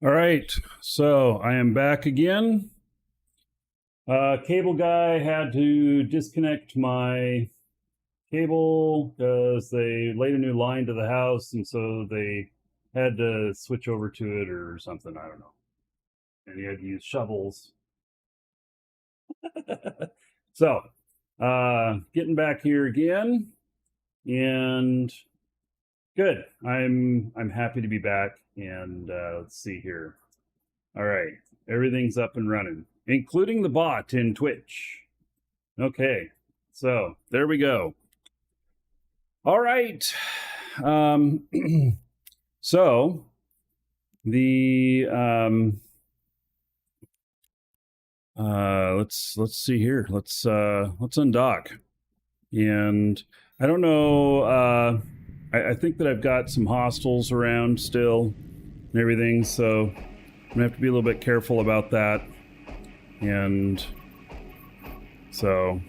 All right, so I am back again. Cable guy had to disconnect my cable because they laid a new line to the house, and so they had to switch over to it or something. I don't know. And he had to use shovels. So, getting back here again, and good. I'm happy to be back. And let's see here. All right, everything's up and running, including the bot in Twitch. Okay, so there we go. All right. So the let's see here. Let's undock. And I don't know. I think that I've got some hostiles around still and everything, so I'm gonna have to be a little bit careful about that. And so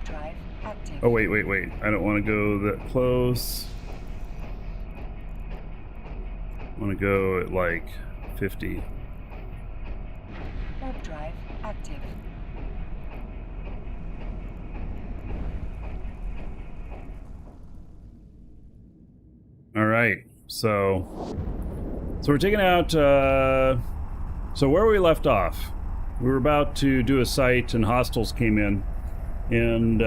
Drive active. oh, wait. I don't want to go that close. I want to go at like 50. Warp drive active. All right, so we're taking out. So where we left off, we were about to do a site, and hostiles came in, and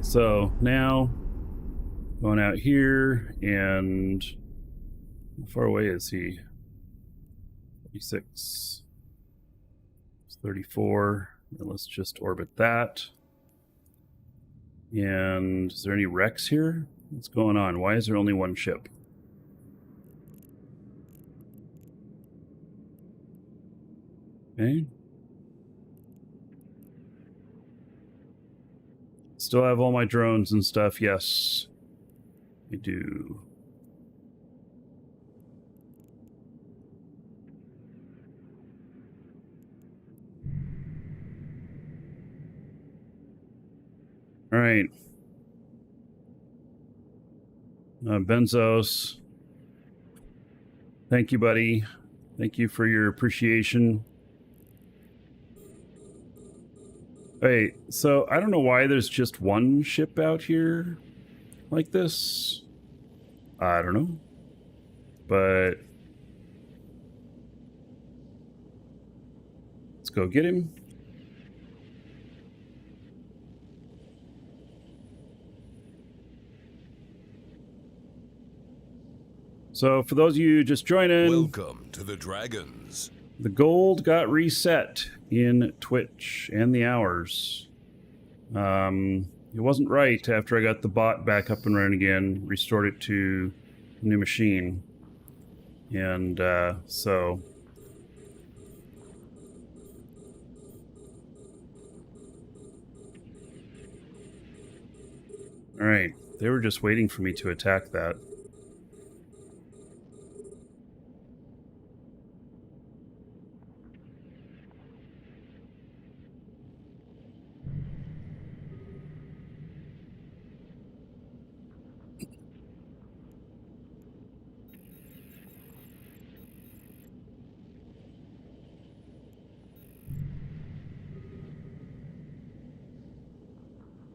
so now going out here, and how far away is he? 36. It's 34. And let's just orbit that. And is there any wrecks here? What's going on? Why is there only one ship? Okay. Still have all my drones and stuff. Yes, I do. All right. Benzos. Thank you, buddy. Thank you for your appreciation. Wait, so I don't know why there's just one ship out here like this. I don't know. But let's go get him. So for those of you just joining, welcome to the Dragons. The gold got reset in Twitch and the hours. It wasn't right after I got the bot back up and running again, restored it to a new machine. And so all right, they were just waiting for me to attack that.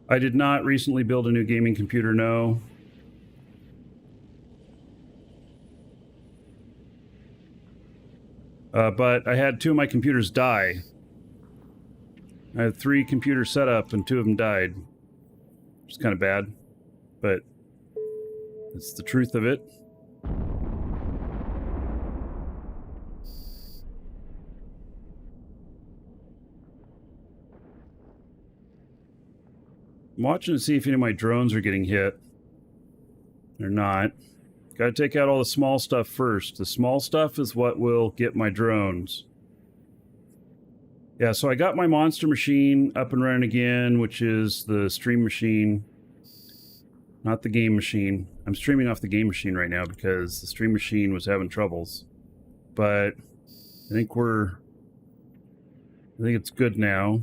I did not recently build a new gaming computer, no. But I had 2 of my computers die. I had 3 computers set up and 2 of them died. It's kind of bad, but it's the truth of it. I'm watching to see if any of my drones are getting hit. They're not. Gotta take out all the small stuff first. The small stuff is what will get my drones. Yeah, so I got my monster machine up and running again, which is the stream machine. Not the game machine. I'm streaming off the game machine right now because the stream machine was having troubles. But I think we're I think it's good now.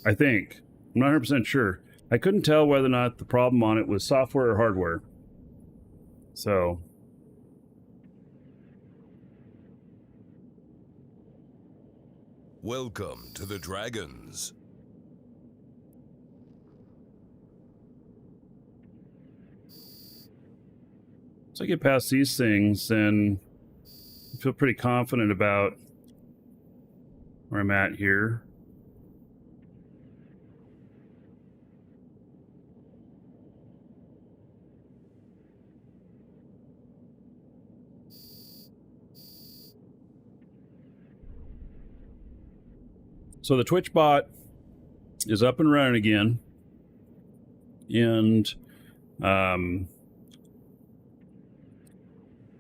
I think. I'm not 100% sure. I couldn't tell whether or not the problem on it was software or hardware. So... Welcome to the Dragons. So I get past these things, then I feel pretty confident about where I'm at here. So the Twitch bot is up and running again, and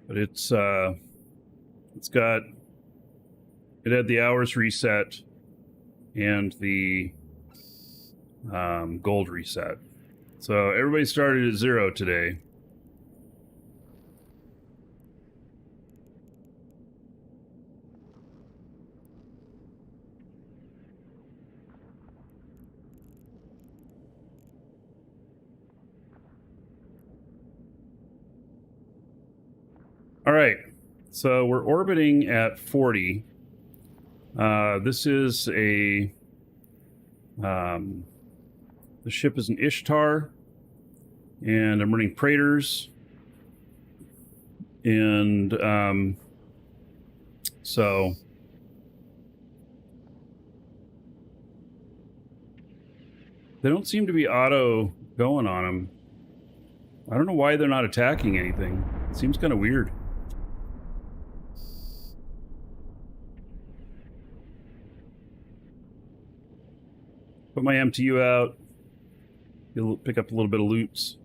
but it had the hours reset and the gold reset. So everybody started at 0 today. All right, so we're orbiting at 40. This is a... the ship is an Ishtar, and I'm running Praetors. And so... they don't seem to be auto going on them. I don't know why they're not attacking anything. It seems kind of weird. Put my MTU out. Pick up a little bit of loots.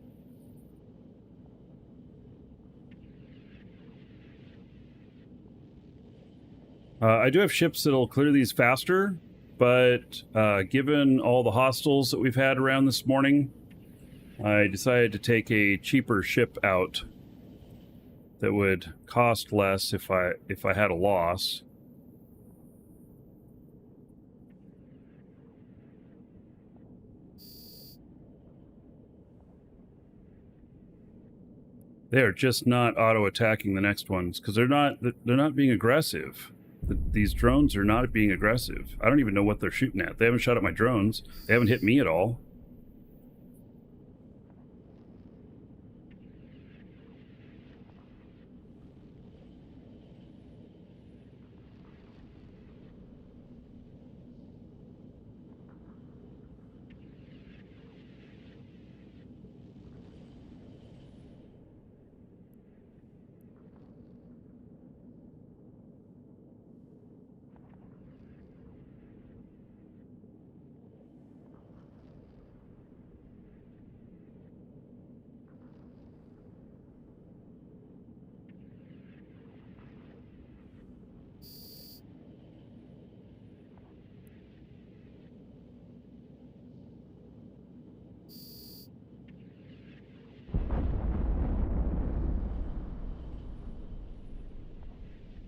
I do have ships that'll clear these faster, but given all the hostiles that we've had around this morning, I decided to take a cheaper ship out that would cost less if I had a loss. They are just not auto-attacking the next ones because they're not being aggressive. These drones are not being aggressive. I don't even know what they're shooting at. They haven't shot at my drones. They haven't hit me at all.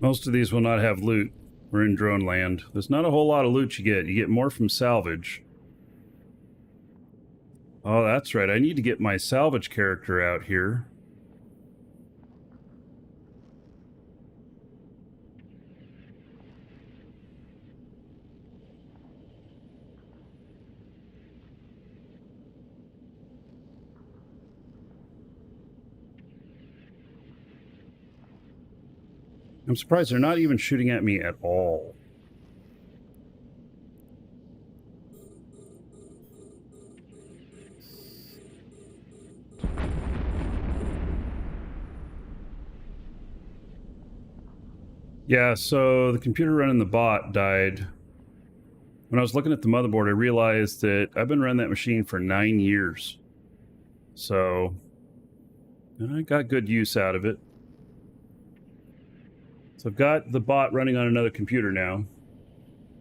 Most of these will not have loot. We're in drone land. There's not a whole lot of loot you get. You get more from salvage. Oh, that's right. I need to get my salvage character out here. I'm surprised they're not even shooting at me at all. Yeah, so the computer running the bot died. When I was looking at the motherboard, I realized that I've been running that machine for 9 years. So I got good use out of it. So I've got the bot running on another computer now.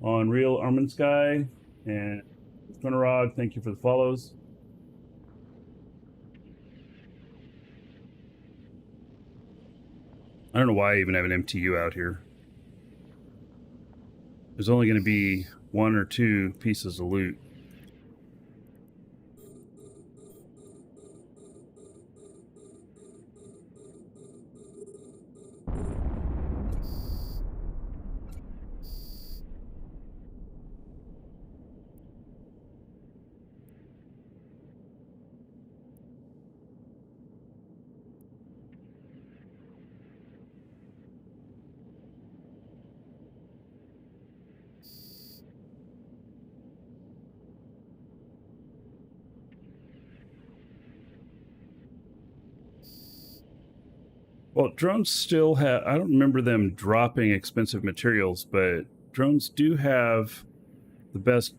On Real Armand Sky and Thunderrod, thank you for the follows. I don't know why I even have an MTU out here. There's only going to be one or two pieces of loot. Well, drones still have, I don't remember them dropping expensive materials, but drones do have the best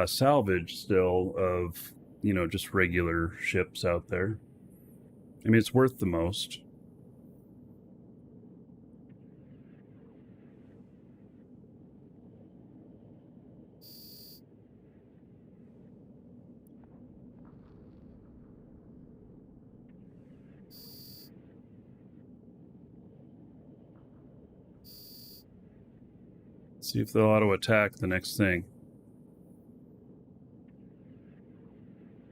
salvage still of, you know, just regular ships out there. I mean, it's worth the most. See if they'll auto attack the next thing.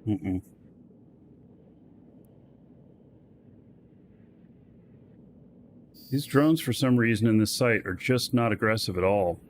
Mm-mm. These drones, for some reason, in this site are just not aggressive at all.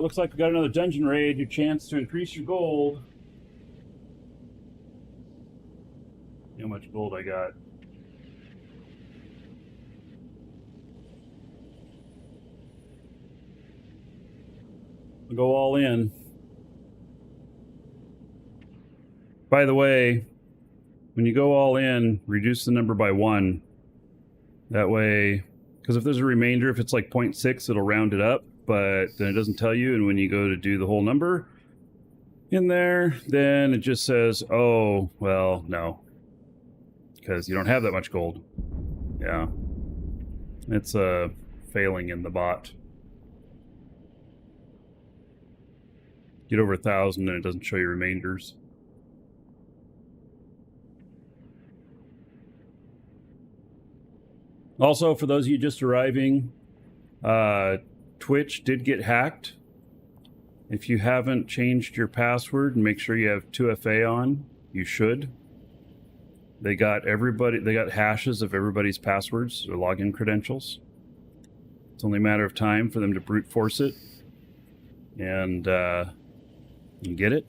Looks like we got another dungeon raid. Your chance to increase your gold. See how much gold I got. I'll go all in. By the way, when you go all in, reduce the number by 1. That way, because if there's a remainder, if it's like 0.6, it'll round it up, but then it doesn't tell you. And when you go to do the whole number in there, then it just says, oh, well, no, because you don't have that much gold. Yeah. It's failing in the bot. Get over 1,000 and it doesn't show you remainders. Also, for those of you just arriving, Twitch did get hacked. If you haven't changed your password and make sure you have 2FA on, you should. They got hashes of everybody's passwords or login credentials. It's only a matter of time for them to brute force it and get it.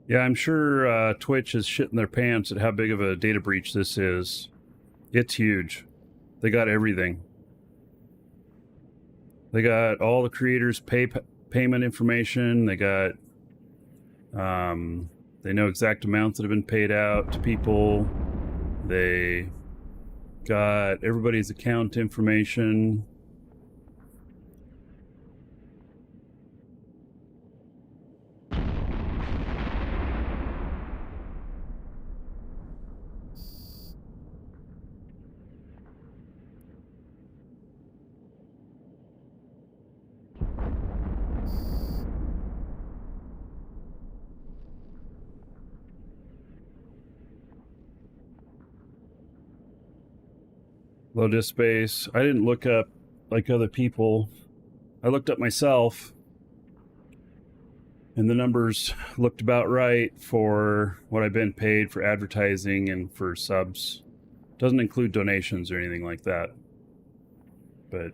Yeah, I'm sure Twitch is shitting their pants at how big of a data breach this is. It's huge. They got everything. They got all the creators' payment information. They got, they know exact amounts that have been paid out to people. They got everybody's account information. Low disk space. I didn't look up like other people. I looked up myself, and the numbers looked about right for what I've been paid for advertising and for subs. Doesn't include donations or anything like that. But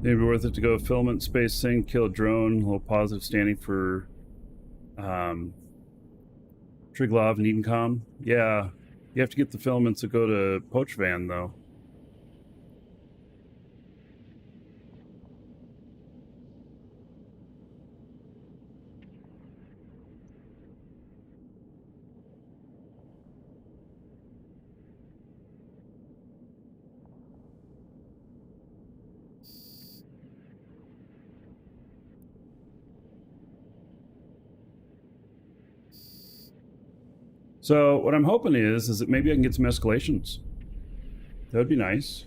maybe worth it to go filament space thing, kill a drone, a little positive standing for Triglov and Edencom. Yeah, you have to get the filaments that go to Pochvan, though. So what I'm hoping is that maybe I can get some escalations. That would be nice.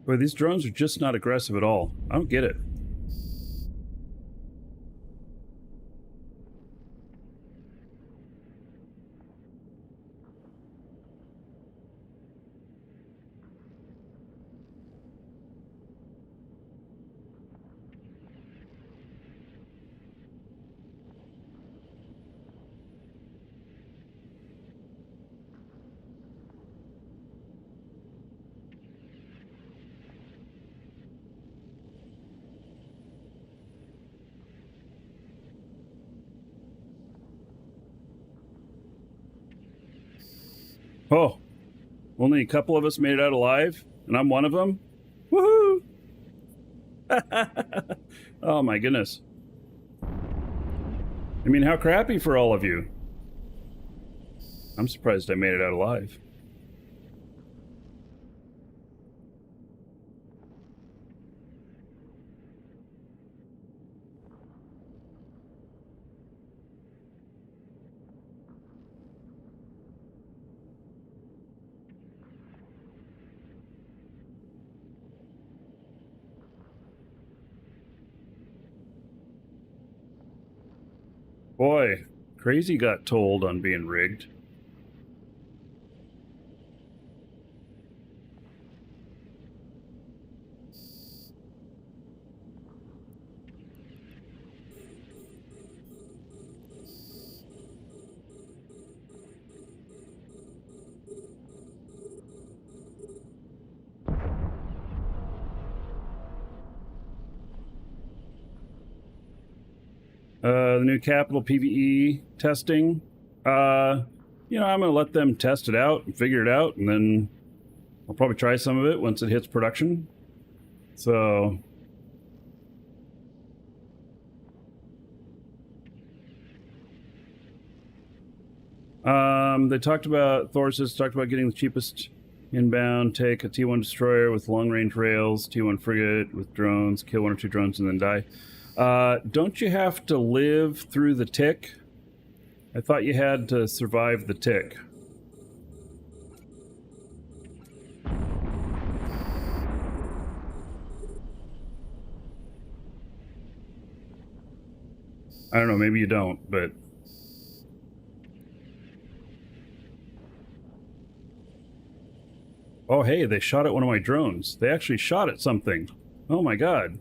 Boy, these drones are just not aggressive at all. I don't get it. Oh, only a couple of us made it out alive, and I'm one of them? Woohoo! Oh my goodness. I mean, how crappy for all of you. I'm surprised I made it out alive. Boy, Crazy got told on being rigged. The new capital PvE testing. You know, I'm going to let them test it out and figure it out, and then I'll probably try some of it once it hits production. So they talked about, Thorsis talked about getting the cheapest inbound, take a T1 destroyer with long-range rails, T1 frigate with drones, kill 1 or 2 drones, and then die. Don't you have to live through the tick? I thought you had to survive the tick. I don't know, maybe you don't, but... Oh, hey, they shot at one of my drones. They actually shot at something. Oh my god.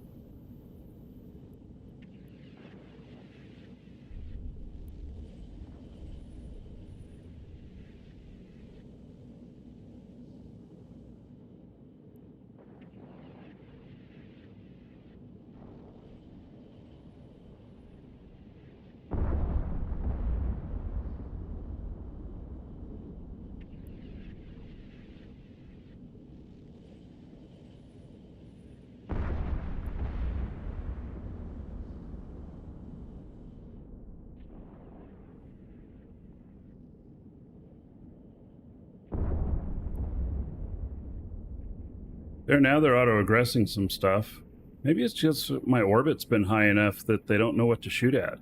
Now they're auto-aggressing some stuff. Maybe it's just my orbit's been high enough that they don't know what to shoot at.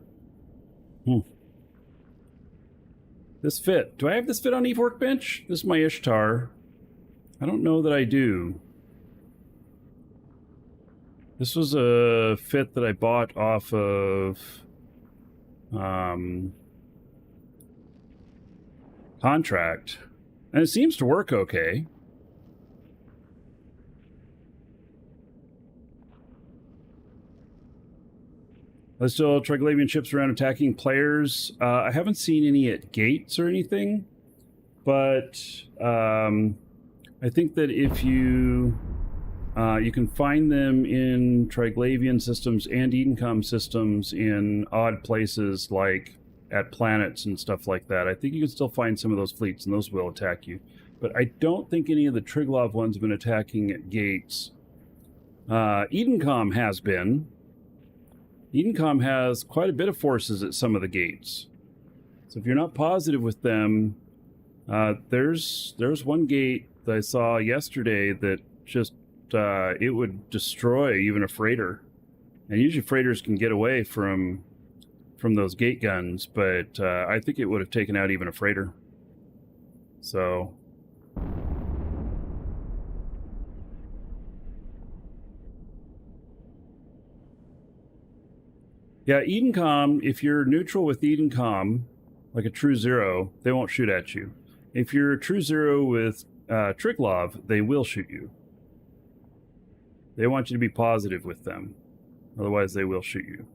This fit. Do I have this fit on Eve Workbench? This is my Ishtar. I don't know that I do. This was a fit that I bought off of contract. And it seems to work okay. There's still Triglavian ships around attacking players. I haven't seen any at gates or anything, but I think that if you can find them in Triglavian systems and Edencom systems in odd places like at planets and stuff like that. I think you can still find some of those fleets and those will attack you. But I don't think any of the Triglav ones have been attacking at gates. Edencom has been. Edencom has quite a bit of forces at some of the gates. So if you're not positive with them, there's one gate that I saw yesterday that just it would destroy even a freighter. And usually freighters can get away from those gate guns, but I think it would have taken out even a freighter. So yeah, Edencom, if you're neutral with Edencom, like a true zero, they won't shoot at you. If you're a true zero with Triglav, they will shoot you. They want you to be positive with them. Otherwise, they will shoot you.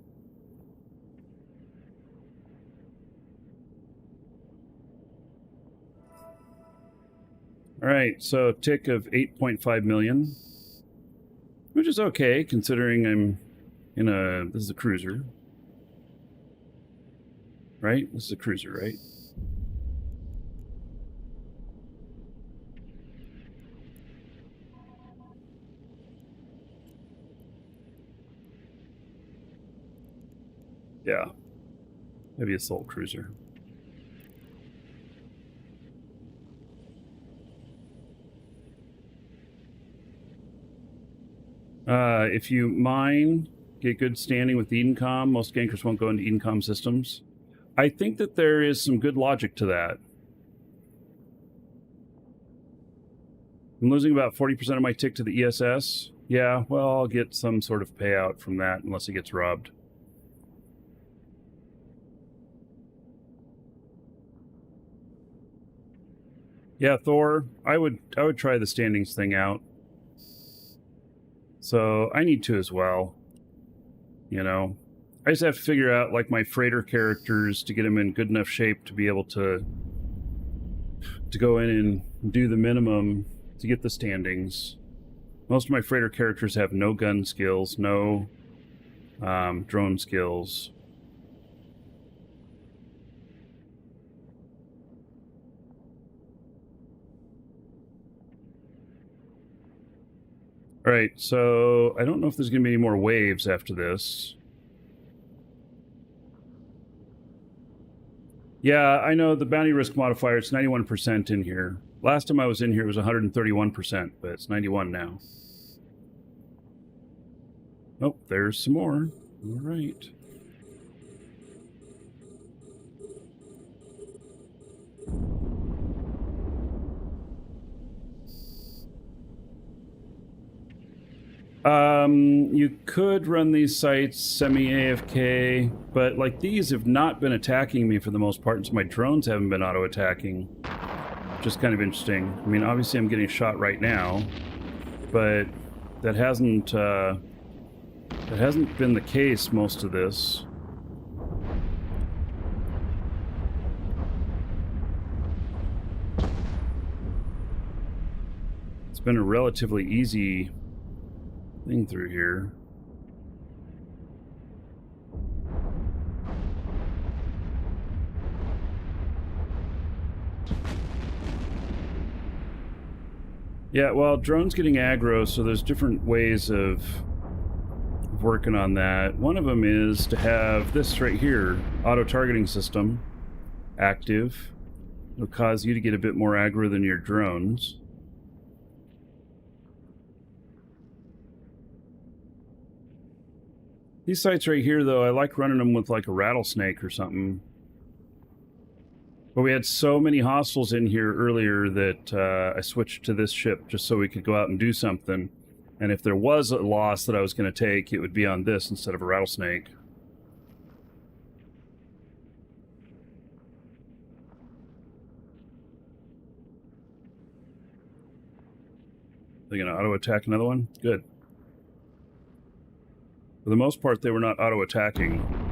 All right, so tick of 8.5 million, which is okay considering I'm in this is a cruiser. Right? This is a cruiser, right? Yeah. Maybe assault cruiser. If you mine, get good standing with Edencom, most gankers won't go into Edencom systems. I think that there is some good logic to that. I'm losing about 40% of my tick to the ESS. Yeah, well, I'll get some sort of payout from that unless it gets robbed. Yeah, Thor, I would try the standings thing out. So I need to as well. You know, I just have to figure out like my freighter characters to get them in good enough shape to be able to go in and do the minimum to get the standings. Most of my freighter characters have no gun skills, no drone skills. All right, so I don't know if there's going to be any more waves after this. Yeah, I know the bounty risk modifier, it's 91% in here. Last time I was in here, it was 131%, but it's 91 now. Oh, there's some more. All right. You could run these sites semi-AFK, but like these have not been attacking me for the most part, and so my drones haven't been auto-attacking, which is kind of interesting. I mean, obviously I'm getting shot right now, but that hasn't been the case most of this. It's been a relatively easy thing through here. Yeah, well, drone's getting aggro, so there's different ways of working on that. One of them is to have this right here, auto-targeting system, active. It'll cause you to get a bit more aggro than your drones. These sites right here, though, I like running them with like a rattlesnake or something. But we had so many hostiles in here earlier that I switched to this ship just so we could go out and do something. And if there was a loss that I was going to take, it would be on this instead of a rattlesnake. They're going to auto-attack another one? Good. For the most part, they were not auto-attacking.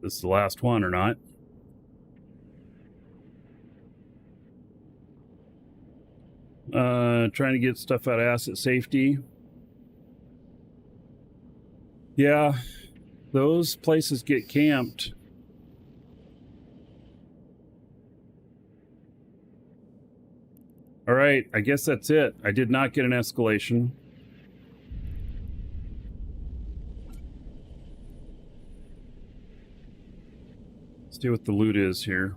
This is the last one or not. Trying to get stuff out of asset safety. Yeah, those places get camped. All right, I guess that's it. I did not get an escalation. Let's see what the loot is here.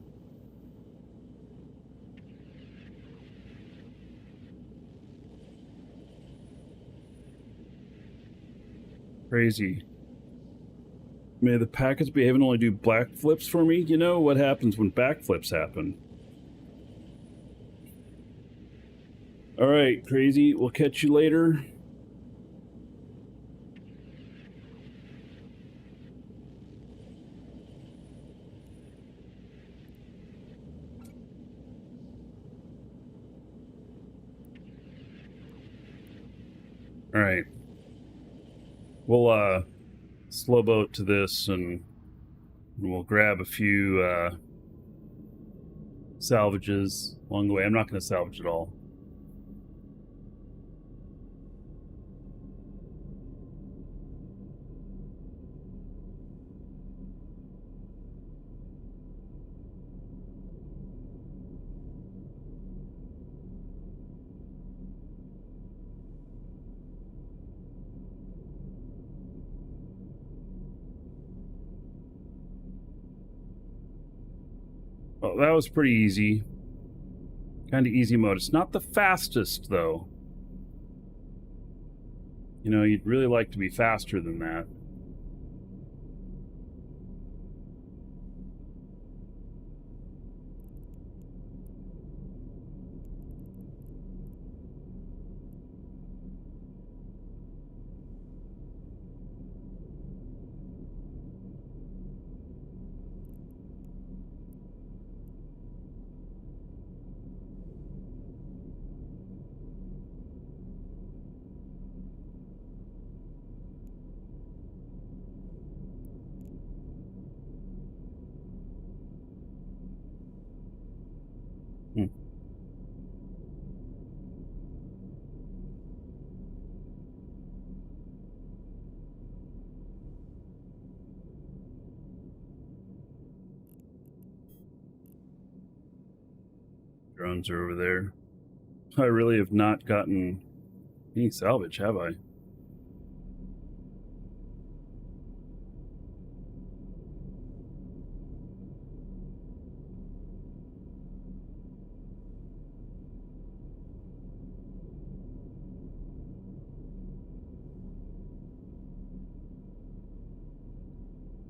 Crazy. May the packets be able to only do backflips for me? You know what happens when backflips happen. Alright, crazy. We'll catch you later. Alright. We'll slow boat to this and we'll grab a few salvages along the way. I'm not going to salvage it all. Oh, that was pretty easy. Kind of easy mode. It's not the fastest, though. You know, you'd really like to be faster than that. Drones are over there. I really have not gotten any salvage, have I?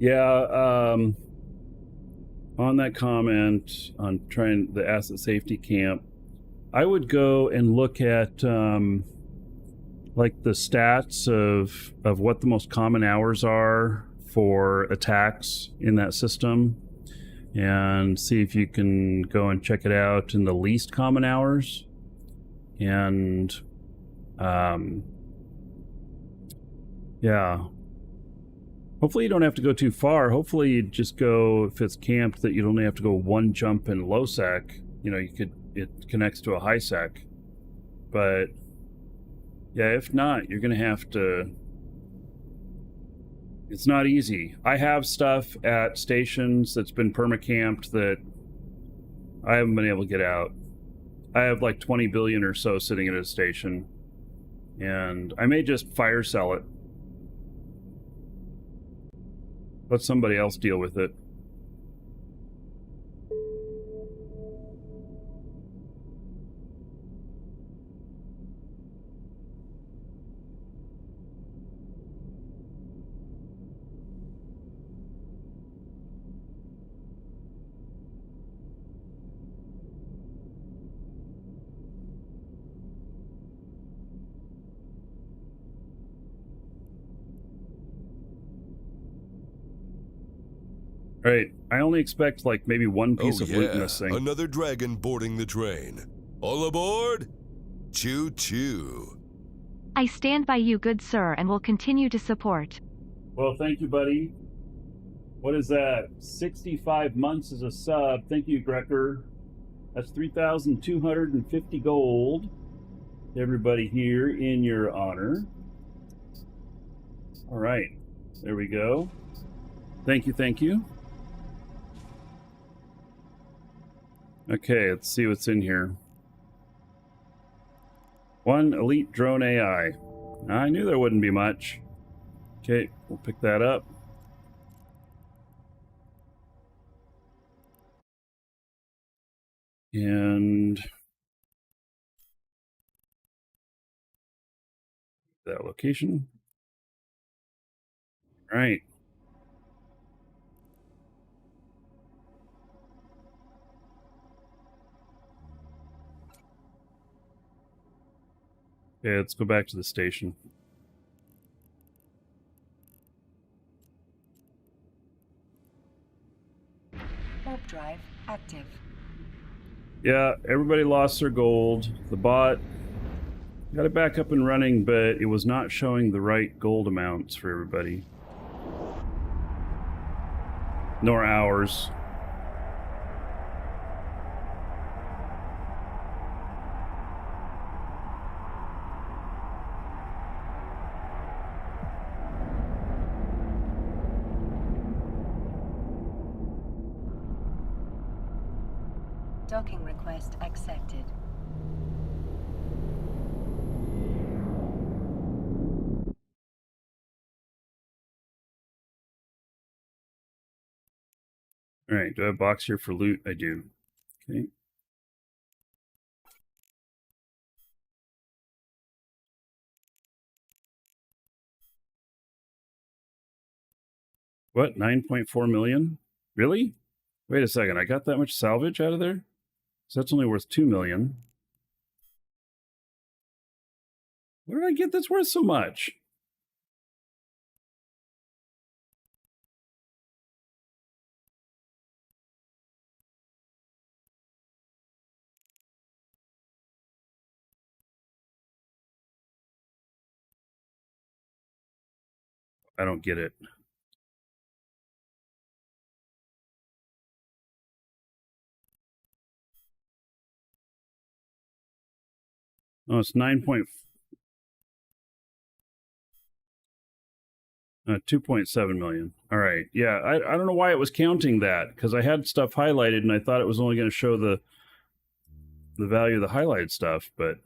Yeah, on that comment on trying the asset safety camp, I would go and look at like the stats of what the most common hours are for attacks in that system, and see if you can go and check it out in the least common hours. And yeah, hopefully you don't have to go too far. Hopefully you just go, if it's camped, that you only have to go one jump in low sec. You know, it connects to a high sec. But yeah, if not, you're gonna have to. It's not easy. I have stuff at stations that's been permacamped that I haven't been able to get out. I have like 20 billion or so sitting at a station, and I may just fire sell it. Let somebody else deal with it. Right. I only expect like maybe one piece Oh of loot in yeah, this thing. another dragon boarding the train. All aboard? Choo-choo. I stand by you, good sir, and will continue to support. Well, thank you, buddy. What is that? 65 months as a sub. Thank you, Grecker. That's 3,250 gold. Everybody here in your honor. All right. There we go. Thank you, thank you. Okay, let's see what's in here. One elite drone AI. I knew there wouldn't be much. Okay, we'll pick that up. And that location. All right. Okay, let's go back to the station. Warp drive active. Yeah, everybody lost their gold. The bot got it back up and running, but it was not showing the right gold amounts for everybody. Nor hours. Docking request accepted. All right, do I have a box here for loot? I do. Okay. What, 9.4 million? Really? Wait a second, I got that much salvage out of there? So that's only worth 2 million. Where did I get that's worth so much? I don't get it. Oh, it's 2.7 million. All right. Yeah, I don't know why it was counting that, because I had stuff highlighted and I thought it was only going to show the value of the highlighted stuff, but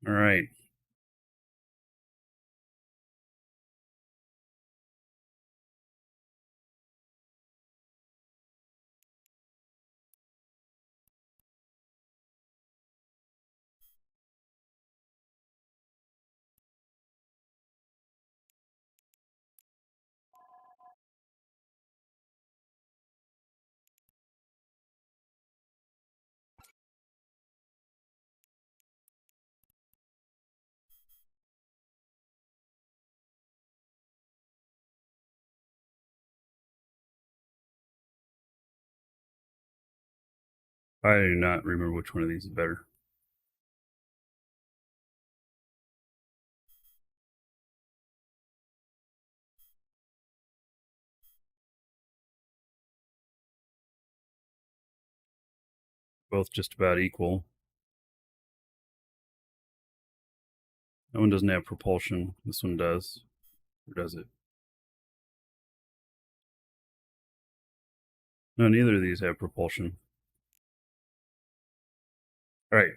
all right. I do not remember which one of these is better. Both just about equal. That one doesn't have propulsion. This one does. Or does it? No, neither of these have propulsion. All right.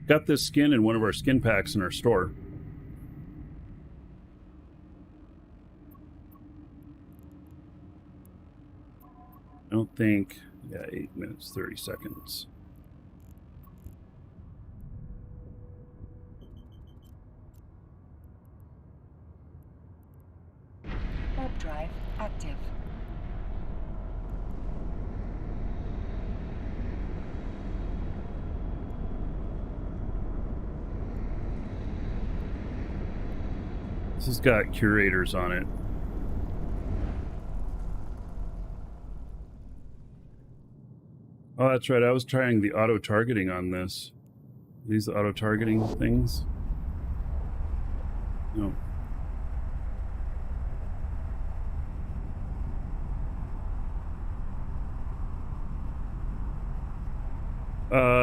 Got this skin in one of our skin packs in our store. I don't think. Yeah, 8 minutes, 30 seconds. Warp drive active. This has got curators on it. Oh, that's right. I was trying the auto-targeting on this. These auto-targeting things? No.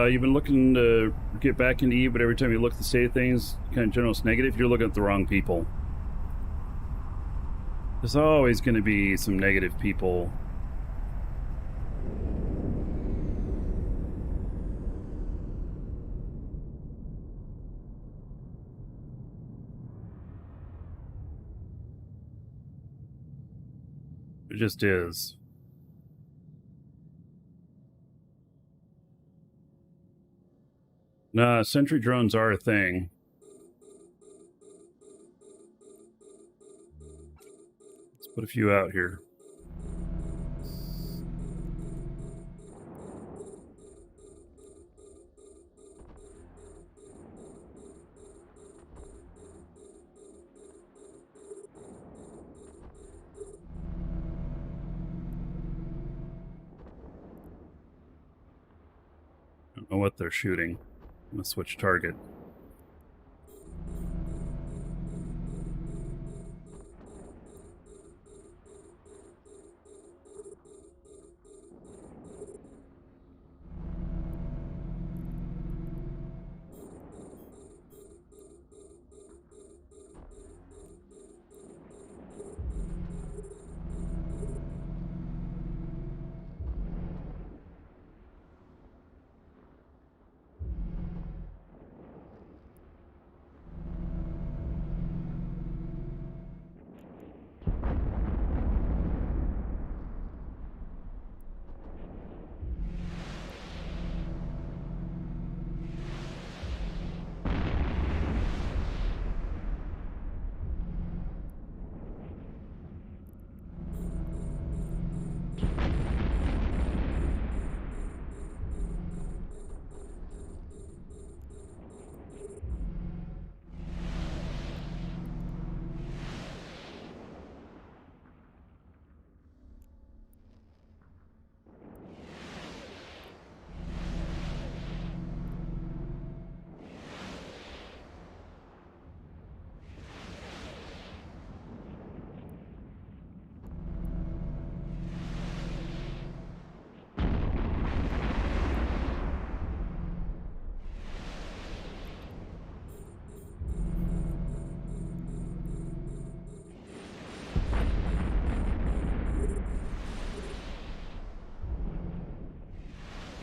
You've been looking to get back into Eve, but every time you look at the state of things, kind of general negative, you're looking at the wrong people. There's always going to be some negative people. It just is. Nah, sentry drones are a thing. Let's put a few out here. I don't know what they're shooting. I'm gonna switch target.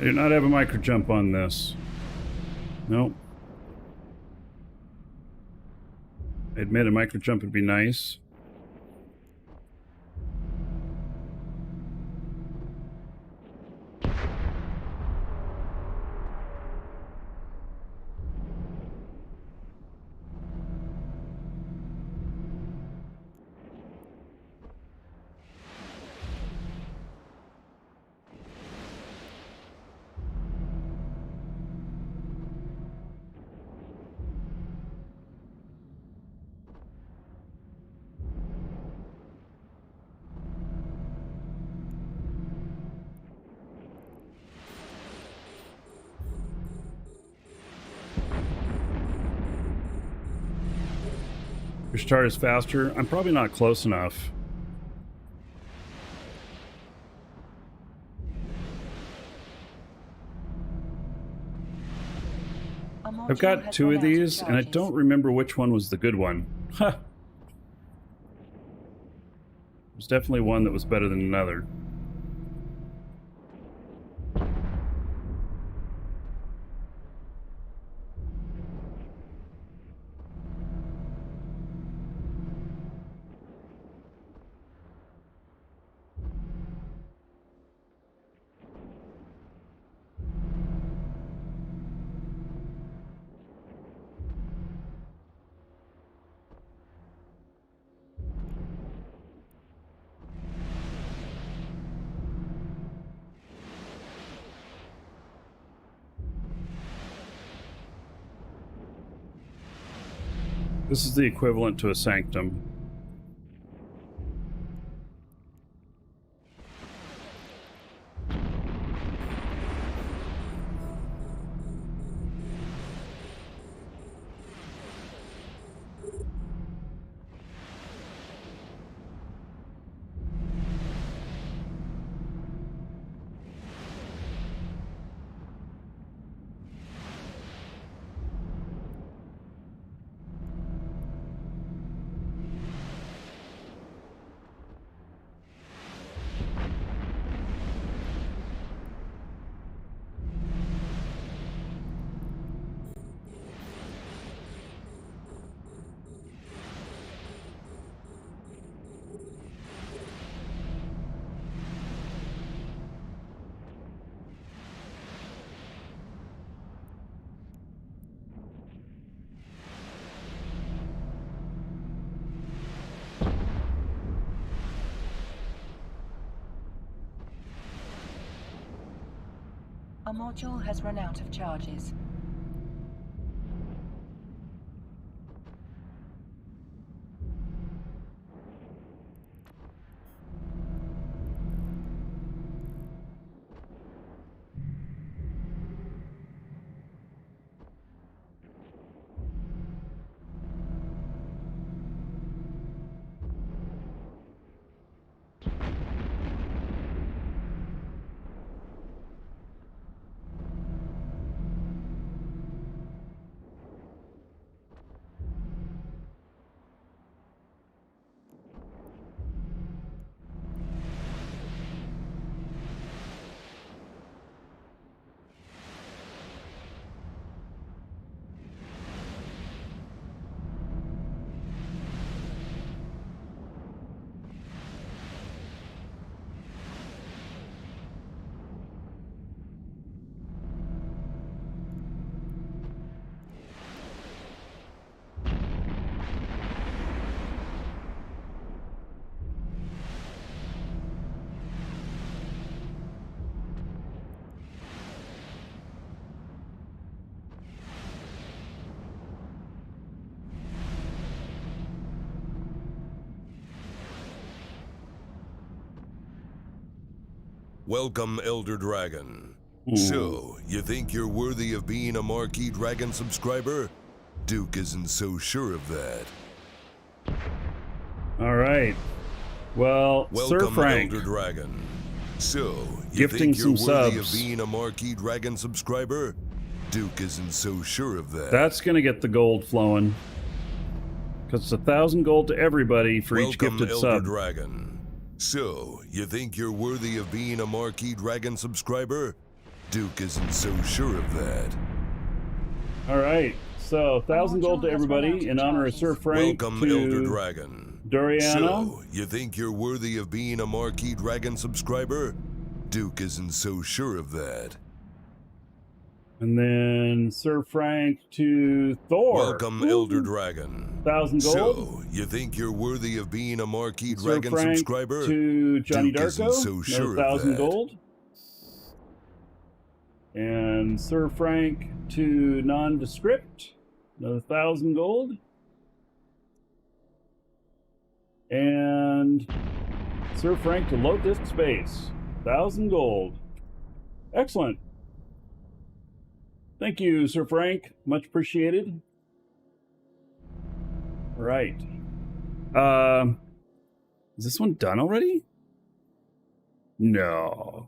I do not have a micro jump on this. Nope. I admit a micro jump would be nice. Superstar is faster. I'm probably not close enough. I've got 2 of these, and I don't remember which one was the good one. Huh. There's definitely one that was better than another. This is the equivalent to a sanctum. Our module has run out of charges. Welcome, Elder Dragon. So, you think you're worthy of being a Markee Dragon subscriber? Duke isn't so sure of that. All right. Well, Sir Welcome, Frank. Elder Dragon. So, you Gifting think you're some worthy subs. of being a Markee Dragon subscriber? Duke isn't so sure of that. That's going to get the gold flowing. Because it's 1,000 gold to everybody for each Welcome, gifted Elder sub. Dragon. So, you think you're worthy of being a Markee Dragon subscriber? Duke isn't so sure of that. All right. So, 1,000 gold to everybody in honor of Sir Frank. Welcome, to Elder Dragon. Doriana. So, you think you're worthy of being a Markee Dragon subscriber? Duke isn't so sure of that. And then Sir Frank to Thor. Welcome, Elder Dragon. 1,000 gold. So, you think you're worthy of being a Markee Sir Dragon Frank subscriber? to Johnny Duke isn't Darko. so sure of Another 1,000 that. gold. And Sir Frank to Nondescript. Another 1,000 gold. And Sir Frank to Low Disk Space. 1,000 gold. Excellent. Thank you, Sir Frank. Much appreciated. All right. Is this one done already? No.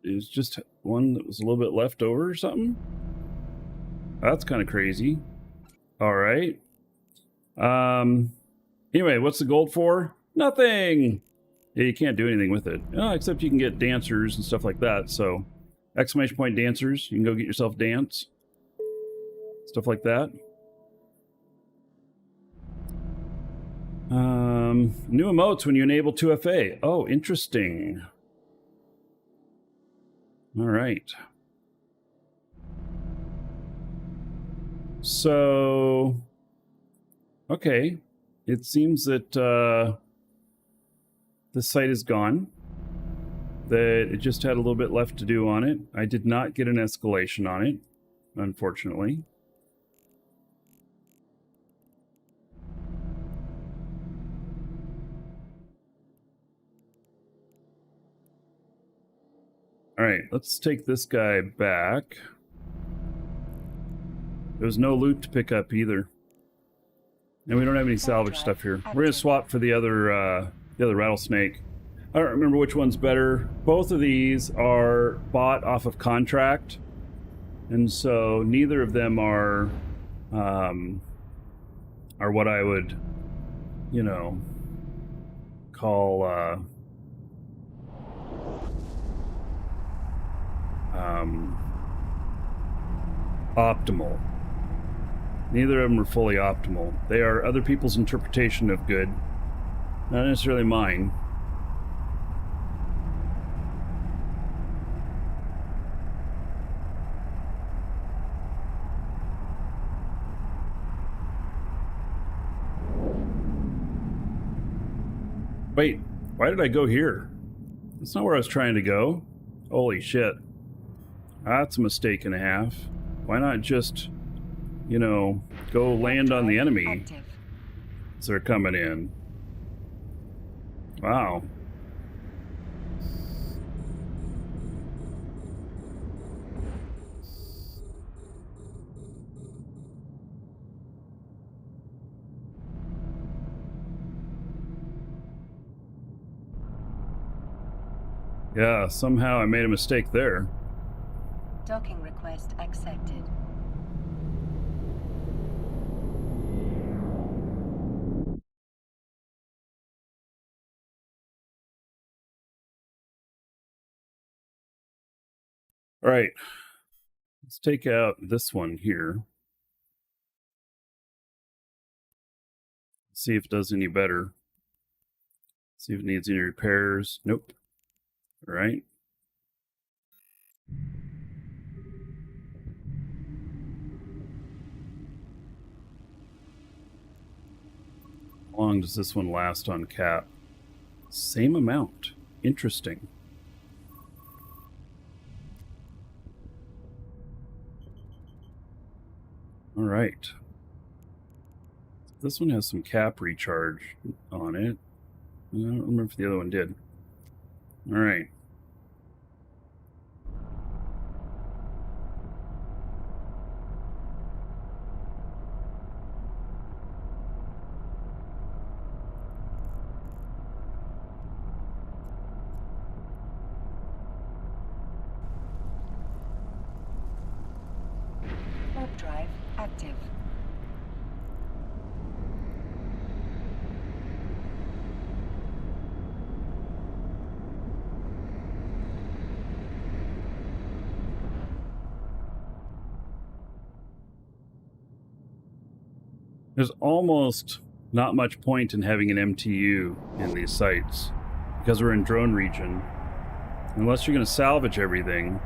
It was just one that was a little bit left over or something? That's kind of crazy. All right. Anyway, what's the gold for? Nothing. Yeah, you can't do anything with it. Except you can get dancers and stuff like that. So, exclamation point dancers. You can go get yourself dance. Stuff like that. New emotes when you enable 2FA. Oh, interesting. All right. So, okay. It seems that this site is gone. That it just had a little bit left to do on it. I did not get an escalation on it, unfortunately. All right, let's take this guy back. There's no loot to pick up either. And we don't have any salvage stuff here. We're going to swap for the other rattlesnake. I don't remember which one's better. Both of these are bought off of contract. And so neither of them are what I would, you know, call optimal. Neither of them are fully optimal. They are other people's interpretation of good, not necessarily mine. Wait, why did I go here? That's not where I was trying to go. Holy shit. That's a mistake and a half. Why not just, you know, go land on the enemy as they're coming in? Wow. Yeah, somehow I made a mistake there. Docking request accepted. All right, let's take out this one here. See if it does any better. See if it needs any repairs. Nope. All right. How long does this one last on cap? Same amount. Interesting. All right. This one has some cap recharge on it. I don't remember if the other one did. All right. Warp drive active. There's almost not much point in having an MTU in these sites because we're in drone region. Unless you're going to salvage everything.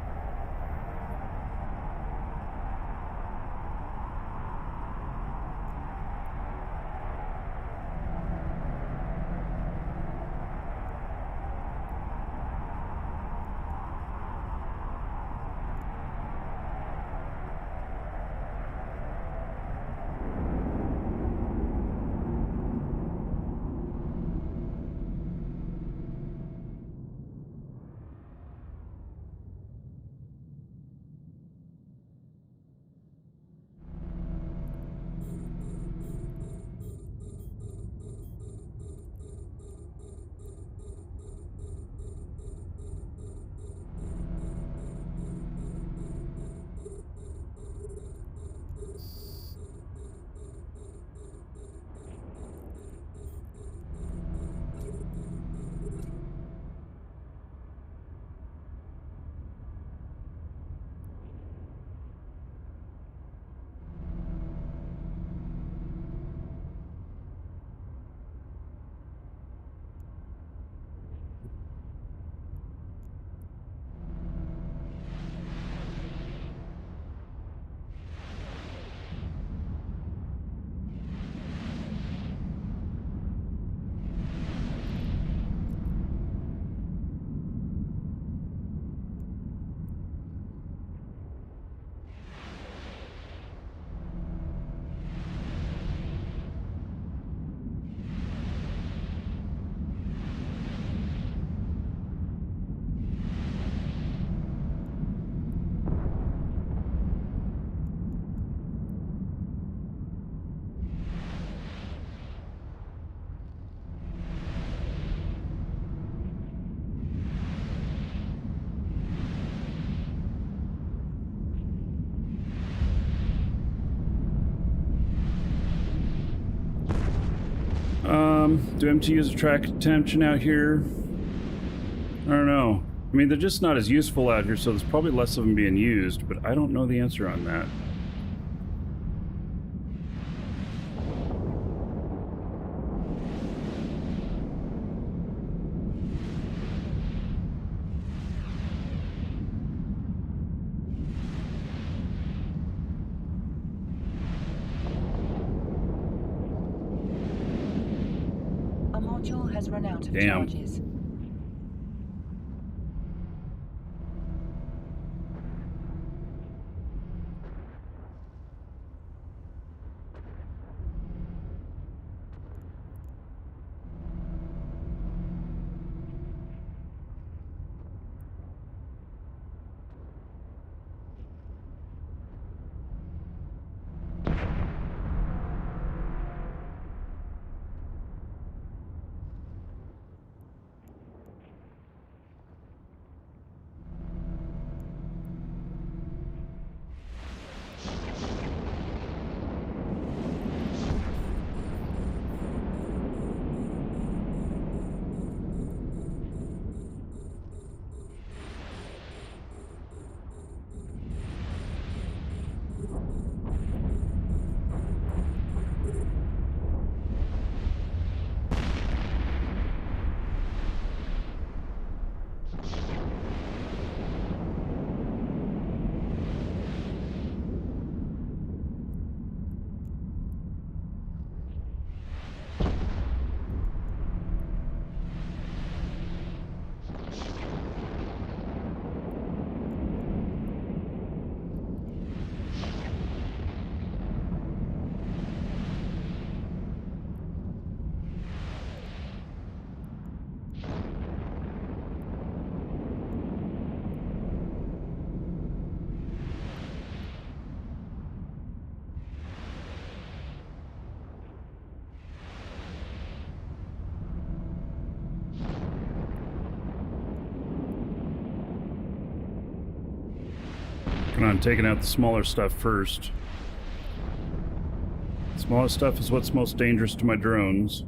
Do MTUs attract attention out here? I don't know. I mean, they're just not as useful out here, so there's probably less of them being used, but I don't know the answer on that. A module has run out of Damn. charges. On taking out the smaller stuff first. Smaller stuff is what's most dangerous to my drones.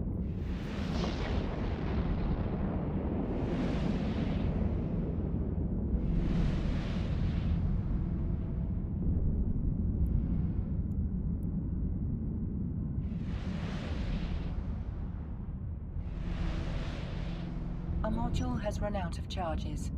A module has run out of charges.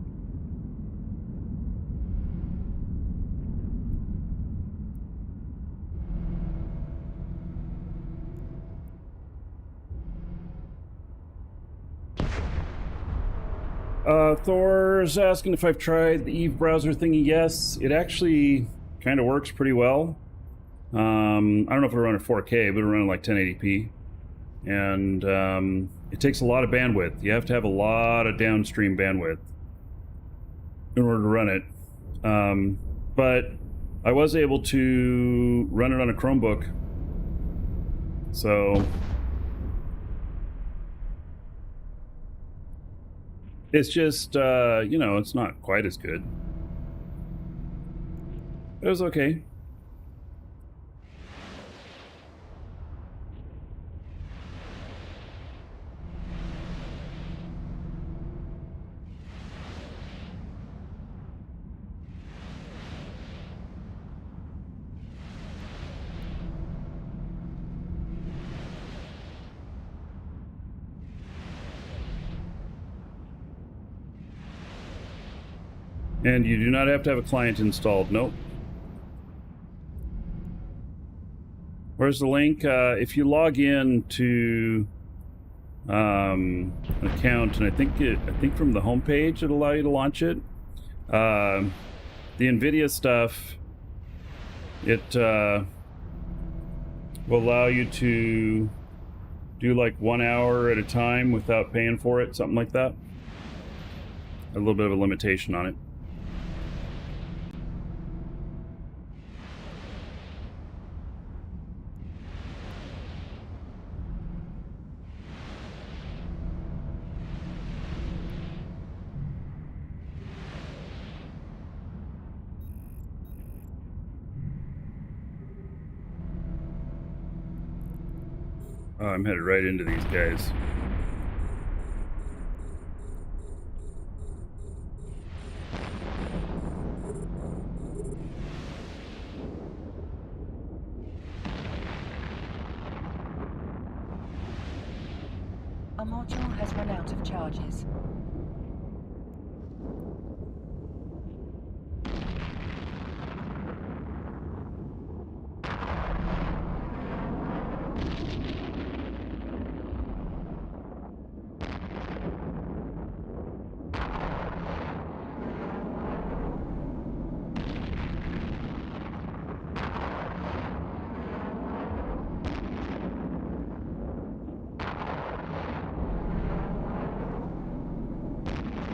Thor's asking if I've tried the Eve browser thingy. Yes, it actually kind of works pretty well. I don't know if it'll run at 4K, but it'll run at like 1080p. And it takes a lot of bandwidth. You have to have a lot of downstream bandwidth in order to run it. But I was able to run it on a Chromebook. So it's just, you know, it's not quite as good. It was okay. And you do not have to have a client installed. Nope. Where's the link? If you log in to an account, and I think from the homepage it'll allow you to launch it. The NVIDIA stuff, it will allow you to do like 1 hour at a time without paying for it, something like that. A little bit of a limitation on it. Oh, I'm headed right into these guys. A module has run out of charges.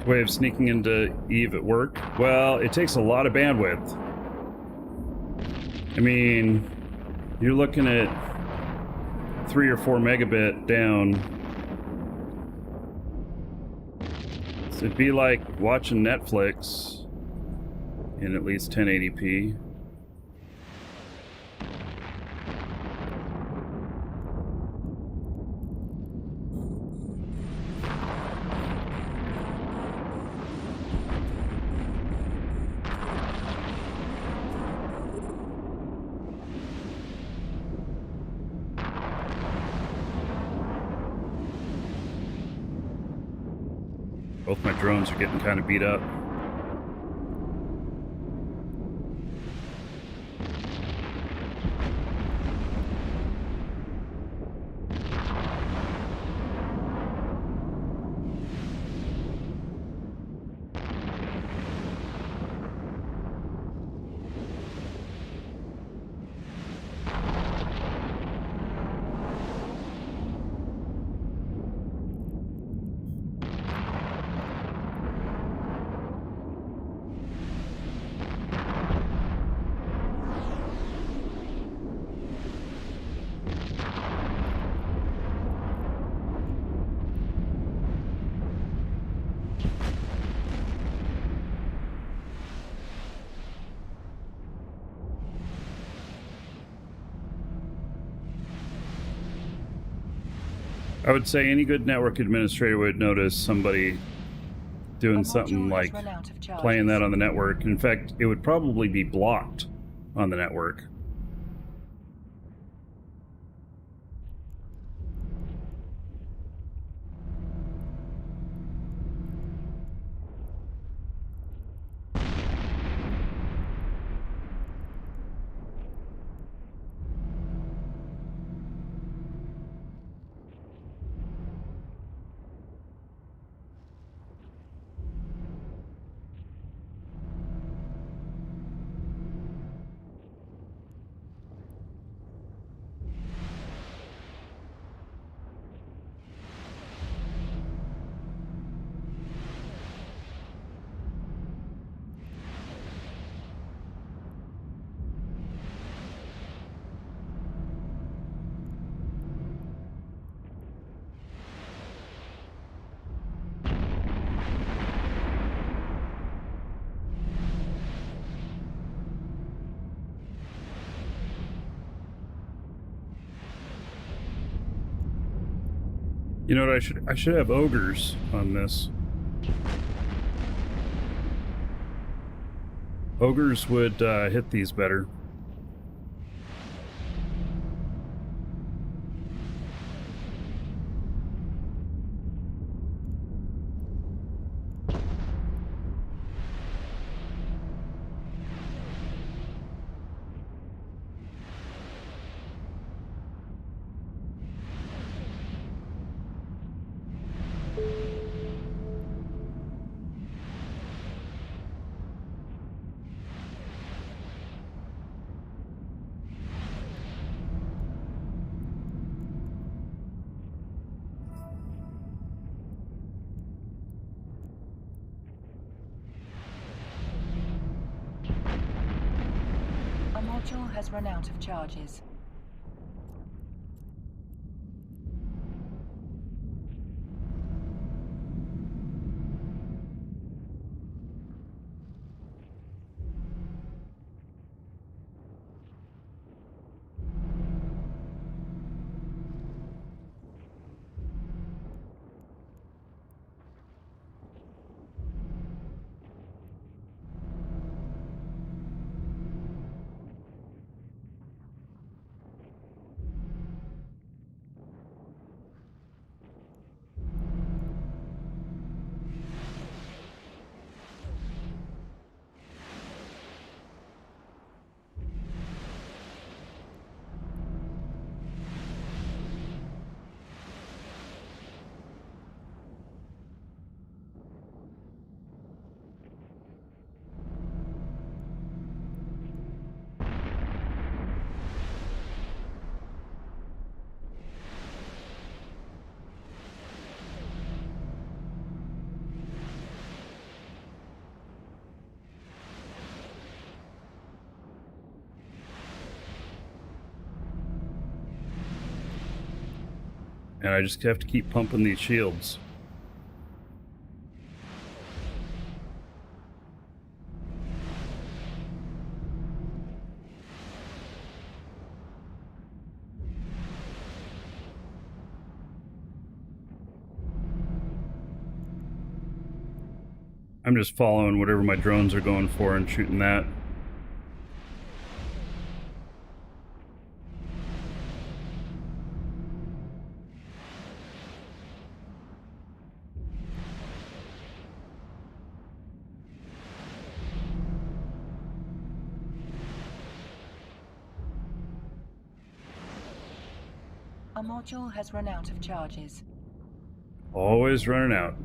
Way of sneaking into Eve at work? Well, it takes a lot of bandwidth. I mean, you're looking at 3 or 4 megabit down. So it'd be like watching Netflix in at least 1080p. Both my drones are getting kind of beat up. I would say any good network administrator would notice somebody doing something like playing that on the network. In fact, it would probably be blocked on the network. You know what, I should have ogres on this. Ogres would hit these better. A module has run out of charges. And I just have to keep pumping these shields. I'm just following whatever my drones are going for and shooting that. A module has run out of charges. Always running out.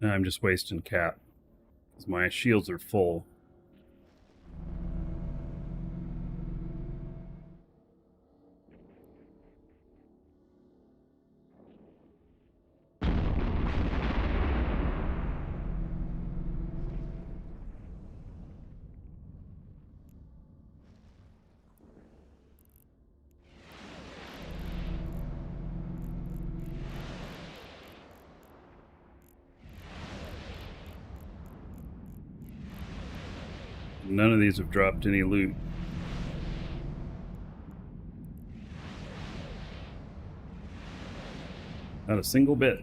I'm just wasting cap because my shields are full. None of these have dropped any loot. Not a single bit.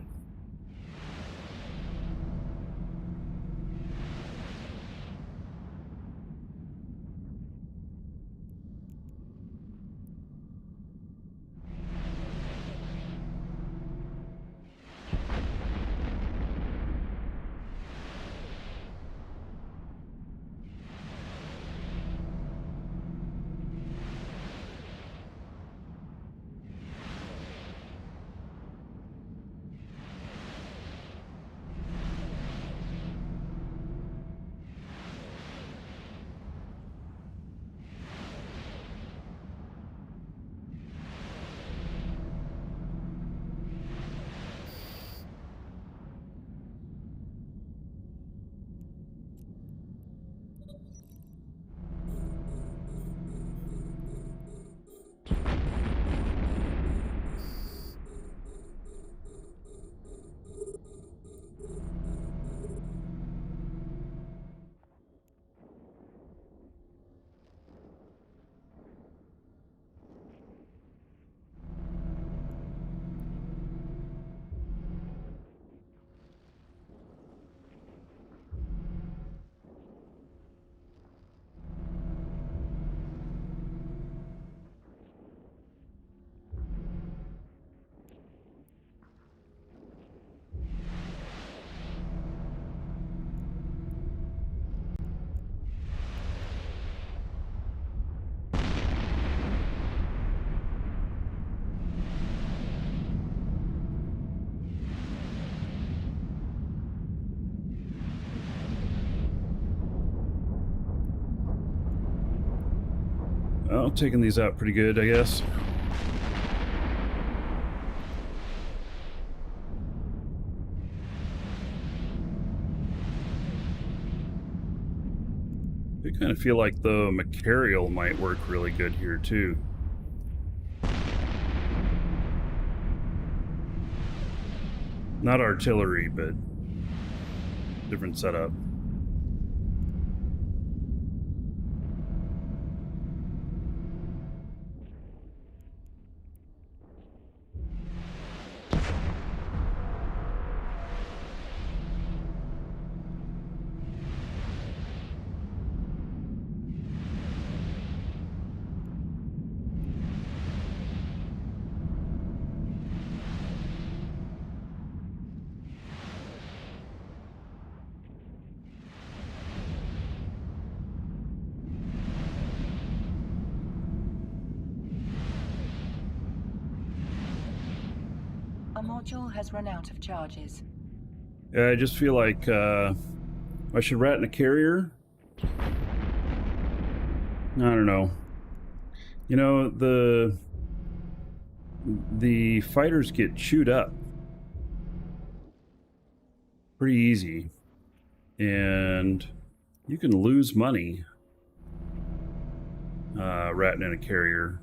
Well, taking these out pretty good, I guess. I kind of feel like the Mercurial might work really good here, too. Not artillery, but different setup. A module has run out of charges. Yeah, I just feel like I should rat in a carrier. I don't know. You know, the fighters get chewed up pretty easy. And you can lose money ratting in a carrier.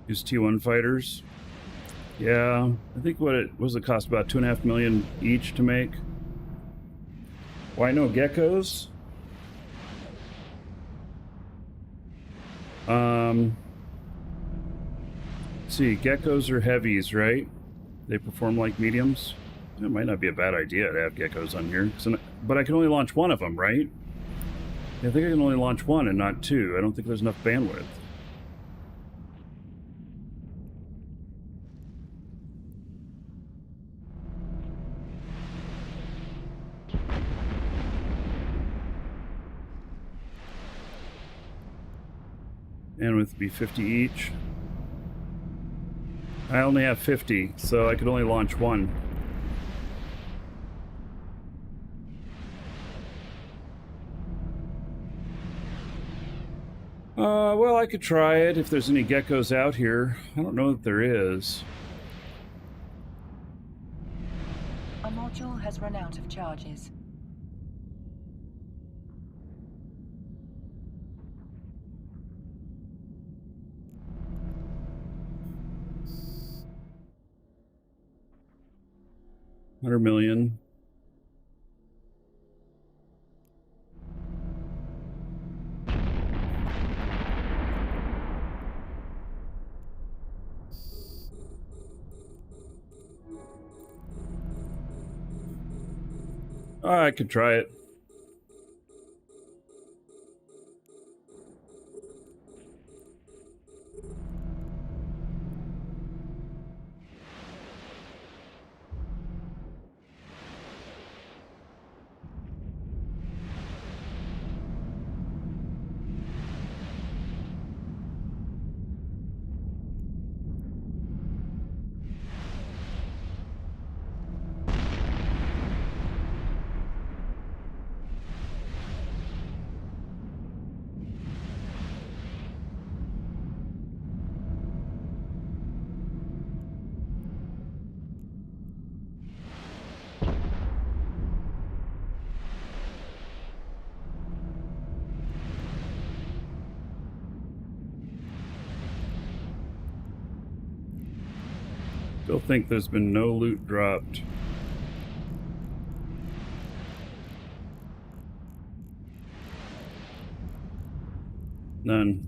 Use T1 fighters. Yeah, I think what it was, it cost about 2.5 million each to make. Why no geckos? Let's see, geckos are heavies, right? They perform like mediums. It might not be a bad idea to have geckos on here, but I can only launch one of them, right? I think I can only launch one and not two. I don't think there's enough bandwidth. And with be 50 each. I only have 50, so I could only launch one. Well, I could try it if there's any geckos out here. I don't know that there is. A module has run out of charges. $100 million. I could try it. Still think there's been no loot dropped. None.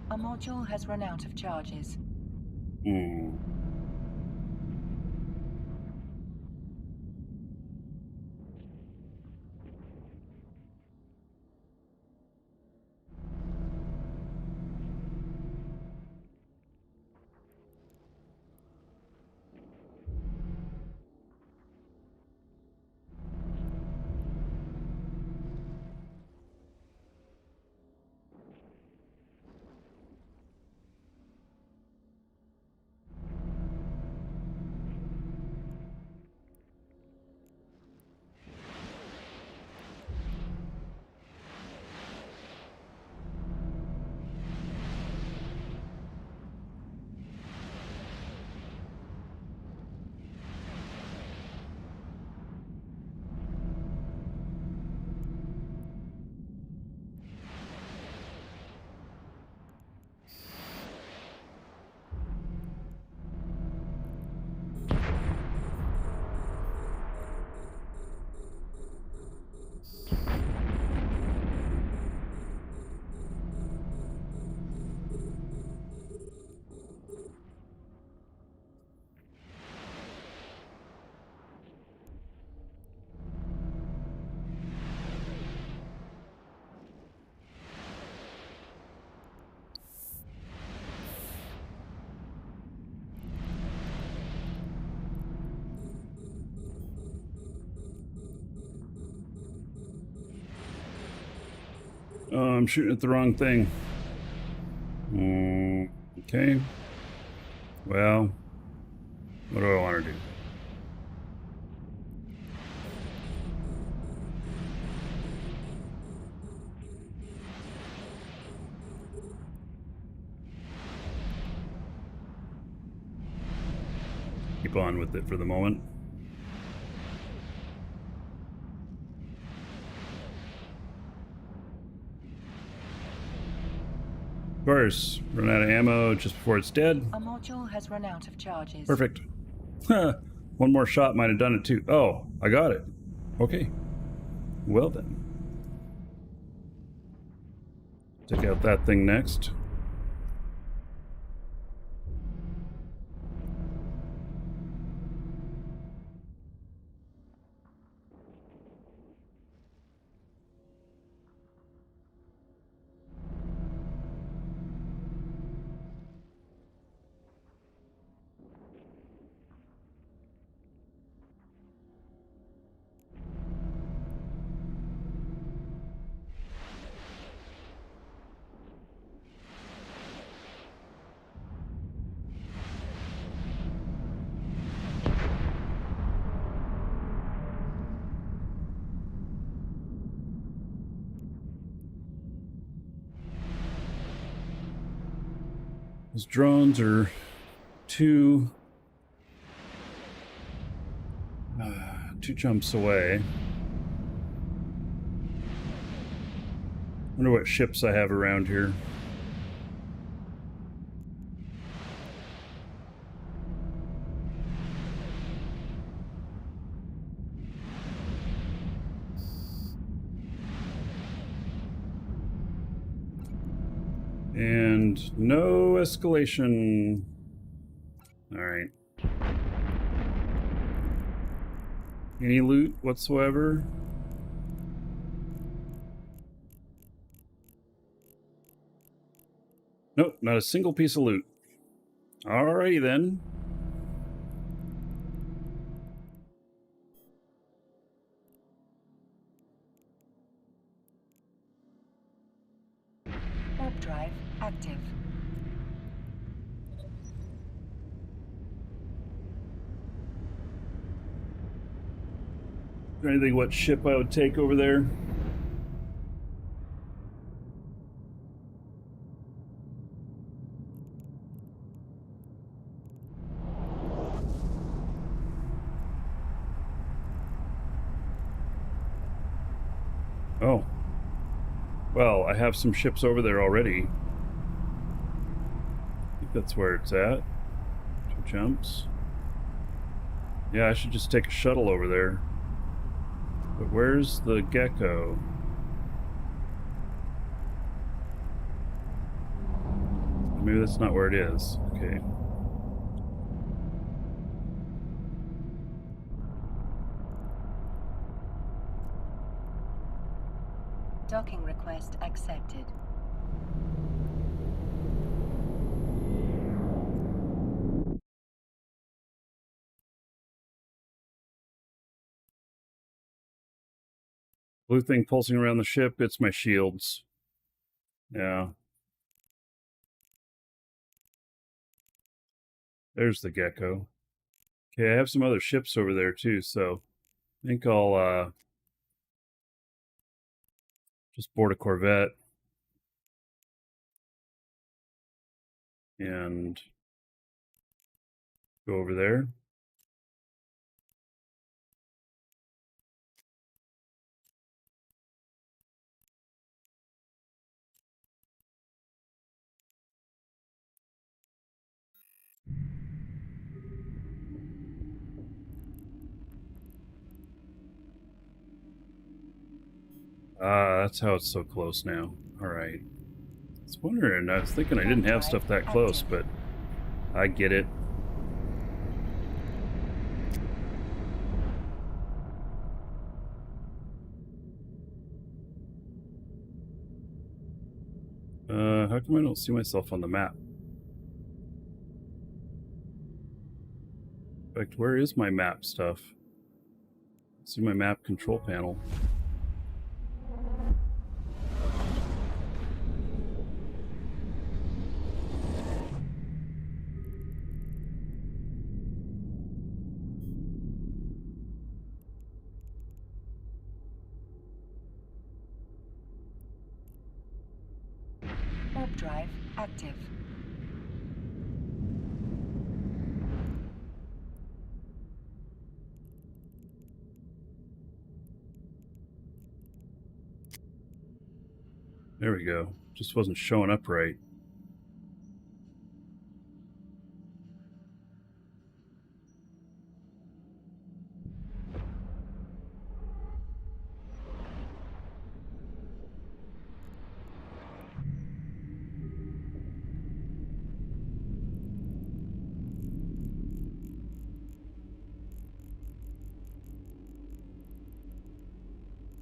A module has run out of charges. I'm shooting at the wrong thing. Okay. Well, what do I want to do? Keep on with it for the moment. Of course, run out of ammo just before it's dead. A module has run out of charges. Perfect. One more shot might have done it too. Oh, I got it. Okay. Well then. Take out that thing next. Those drones are two jumps away. Wonder what ships I have around here. And no escalation. All right. Any loot whatsoever? Nope, not a single piece of loot. Alrighty then. Warp drive active. Is there anything what ship I would take over there? Oh. Well, I have some ships over there already. I think that's where it's at. 2 jumps. Yeah, I should just take a shuttle over there. But where's the gecko? Maybe that's not where it is. Okay. Docking request accepted. Blue thing pulsing around the ship, it's my shields. Yeah. There's the gecko. Okay, I have some other ships over there too, so I think I'll just board a Corvette and go over there. Ah, that's how it's so close now. Alright. I was wondering, I was thinking I didn't have stuff that close, but I get it. How come I don't see myself on the map? In fact, where is my map stuff? See my map control panel. Warp drive active. There we go. Just wasn't showing up right.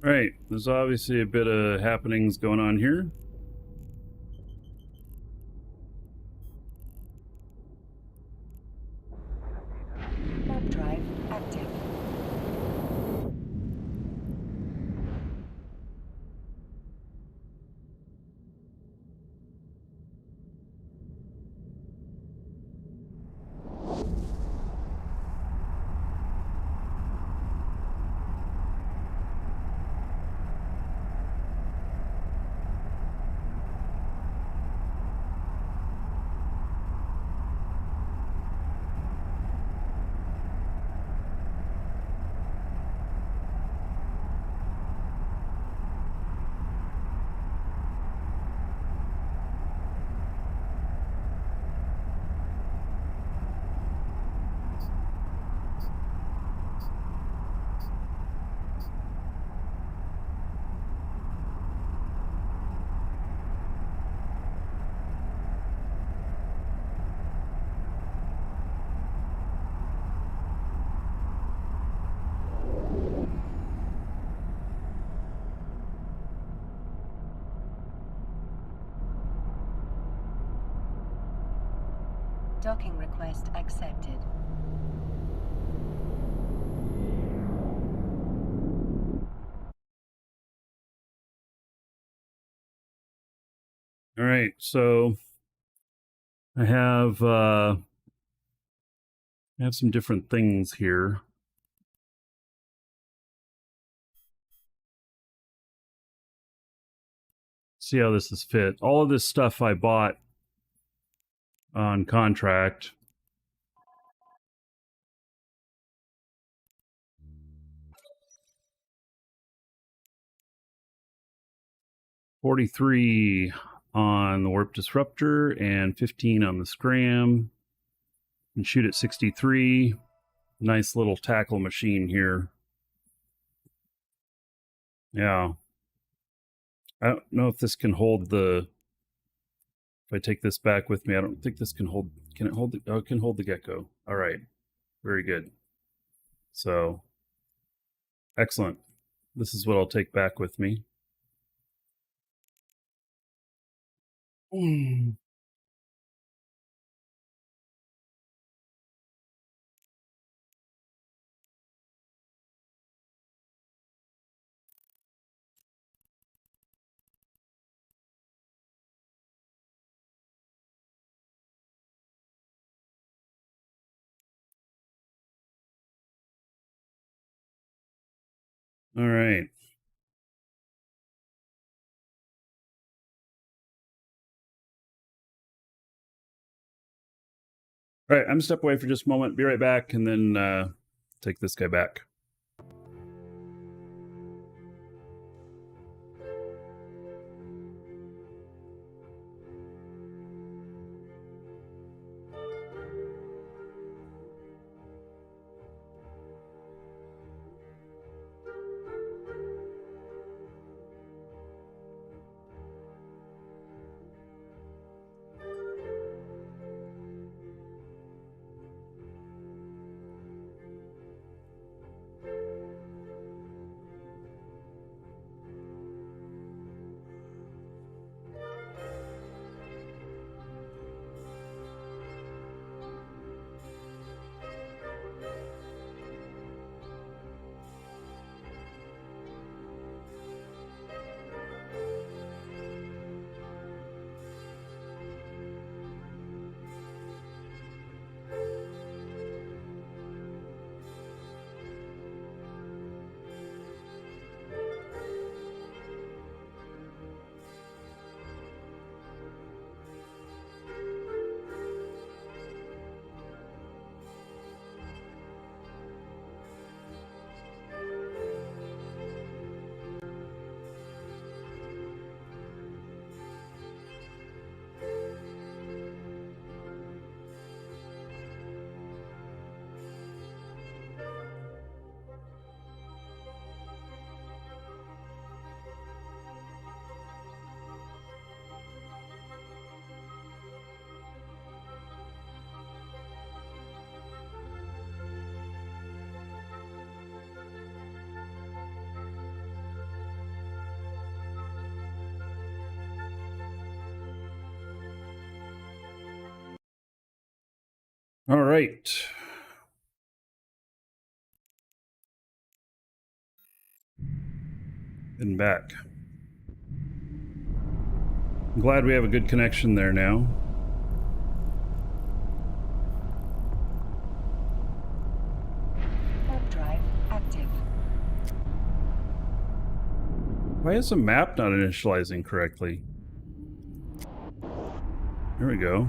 Right, there's obviously a bit of happenings going on here. Warp drive active. Docking request accepted. All right, so I have some different things here. See how this is fit. All of this stuff I bought on contract. $43 on the warp disruptor and 15 on the scram. And shoot at 63. Nice little tackle machine here. Yeah. I don't know if this can hold the... If I take this back with me, I don't think this can hold... Can it hold the... Oh, it can hold the gecko. All right. Very good. So, excellent. This is what I'll take back with me. All right. All right, I'm gonna step away for just a moment, be right back, and then take this guy back. All right. And back. I'm glad we have a good connection there now. Warp drive active. Why is the map not initializing correctly? There we go.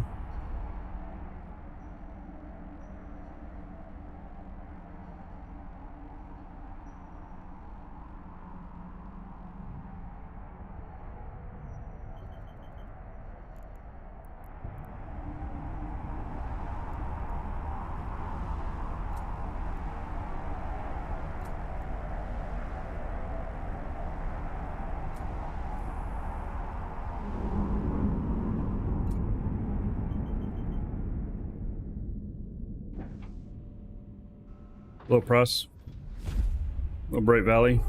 Hello, Pros. Hello, Bright Valley.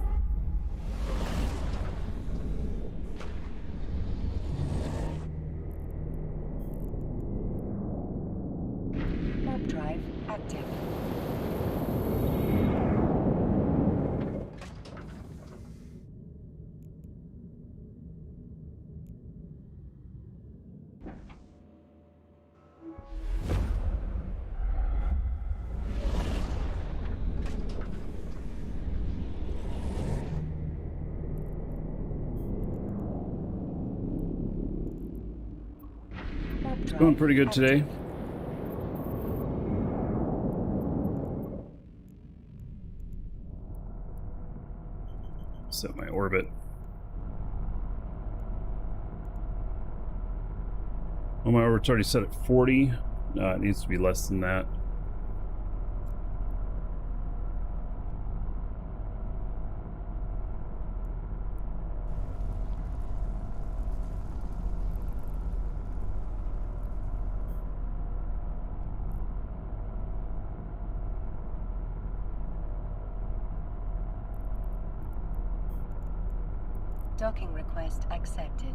Warp drive active. Warp drive Going pretty good today. active. Set my orbit. Oh, my orbit's already set at 40. It needs to be less than that. Docking request accepted.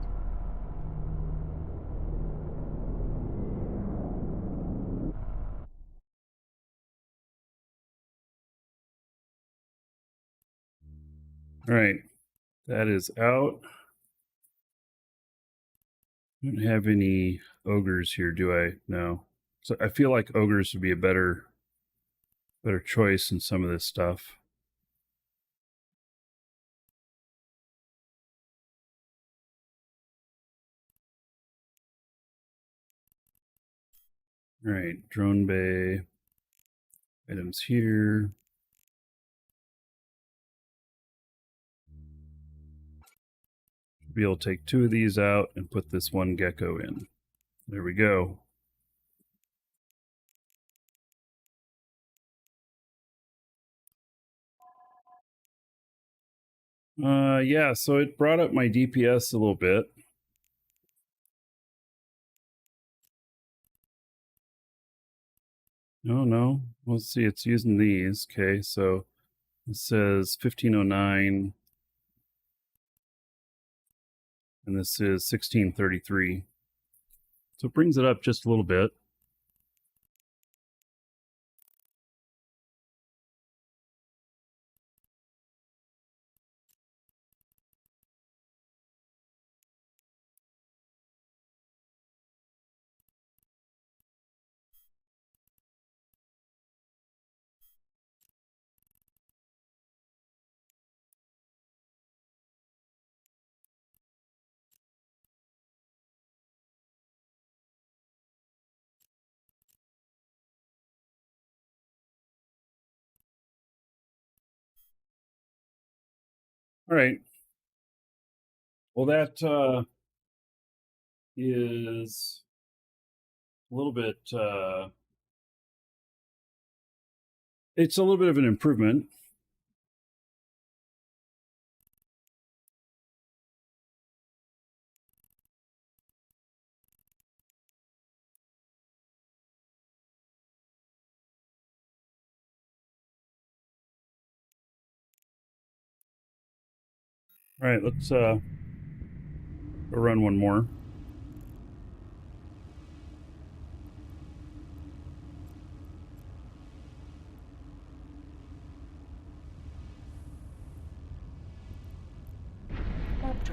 All right, that is out. I don't have any ogres here, do I? No. So I feel like ogres would be a better choice in some of this stuff. All right, drone bay. Items here. Be able to take 2 of these out and put this one gecko in. There we go. Yeah, so it brought up my DPS a little bit. No. Let's see, it's using these. Okay, so it says 1509. And this is 1633. So it brings it up just a little bit. All right. Well, that is a little bit, it's a little bit of an improvement. All right, let's go run one more.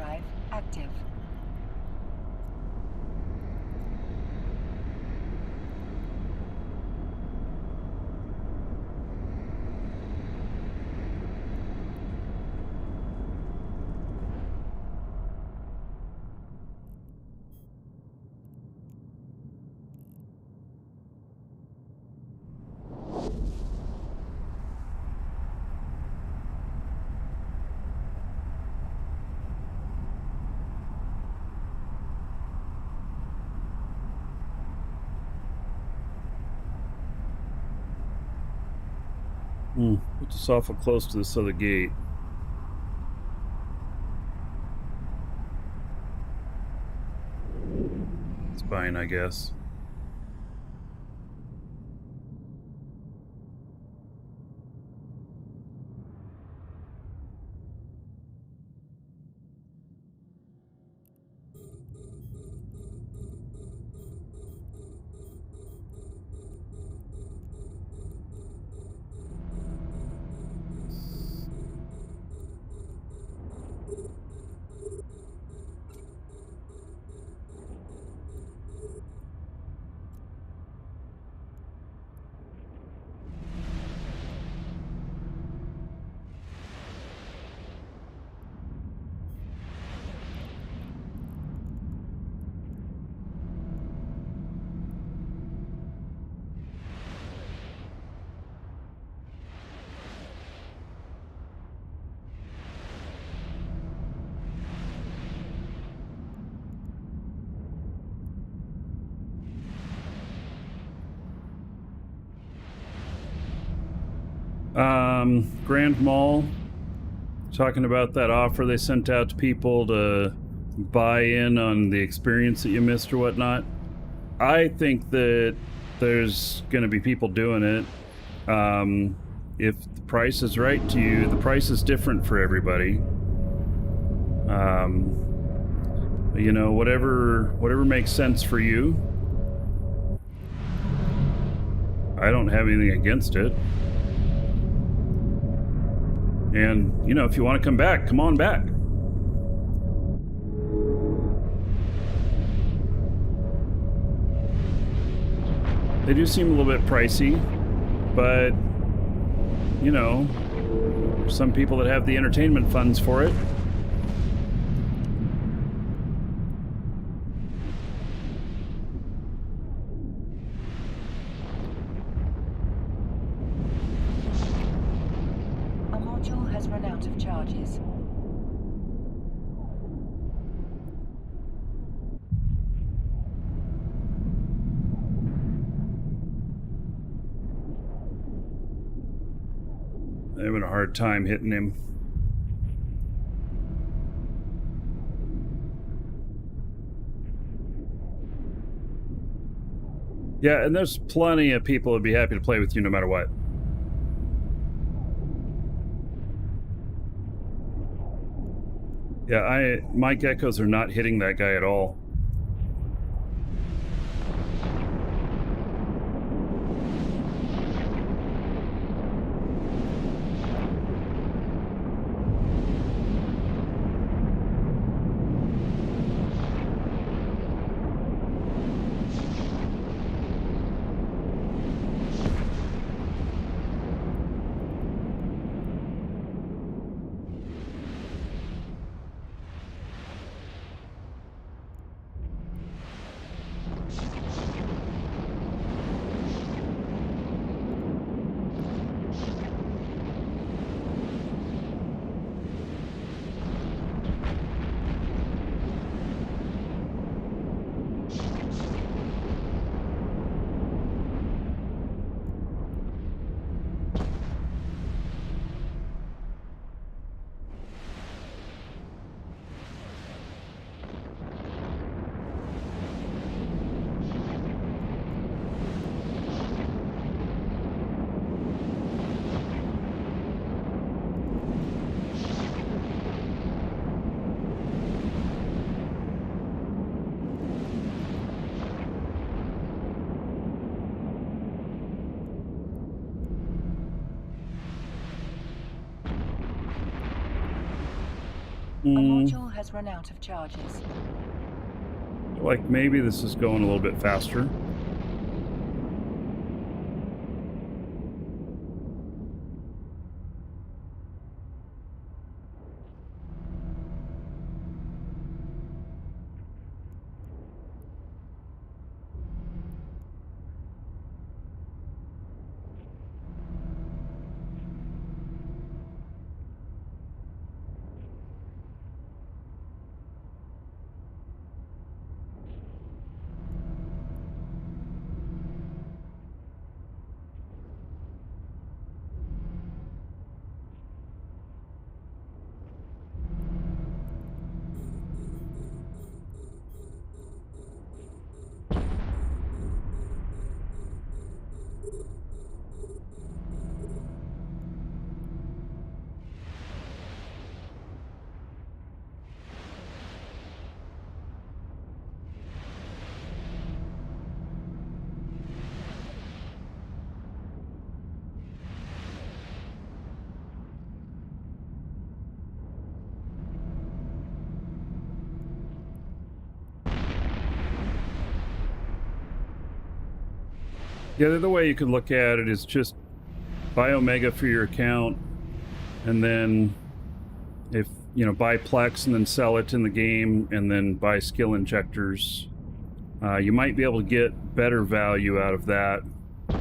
drive active. Put this awful close to this other gate. It's fine, I guess. Grand Mall, talking about that offer they sent out to people to buy in on the experience that you missed or whatnot. I think that there's going to be people doing it. If the price is right to you, the price is different for everybody. You know, whatever makes sense for you. I don't have anything against it. And, you know, if you want to come back, come on back. They do seem a little bit pricey, but, you know, some people that have the entertainment funds for it. Has run out of charges. I'm having a hard time hitting him. Yeah, and there's plenty of people who'd be happy to play with you no matter what. Yeah, my geckos are not hitting that guy at all. A module has run out of charges. Like maybe this is going a little bit faster. Yeah, the other way you could look at it is just buy Omega for your account, and then if, you know, buy Plex and then sell it in the game, and then buy skill injectors. You might be able to get better value out of that. I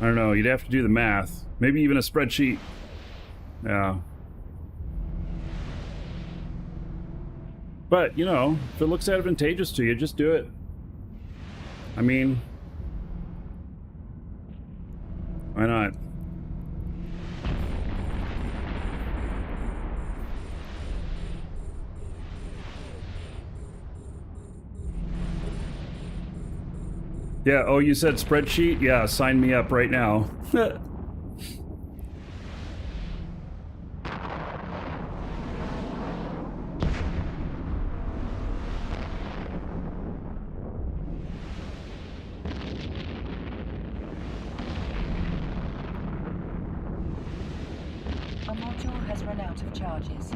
don't know, you'd have to do the math. Maybe even a spreadsheet. Yeah. But, you know, if it looks advantageous to you, just do it. I mean, why not? Yeah, oh, you said spreadsheet? Yeah, sign me up right now. A module has run out of charges.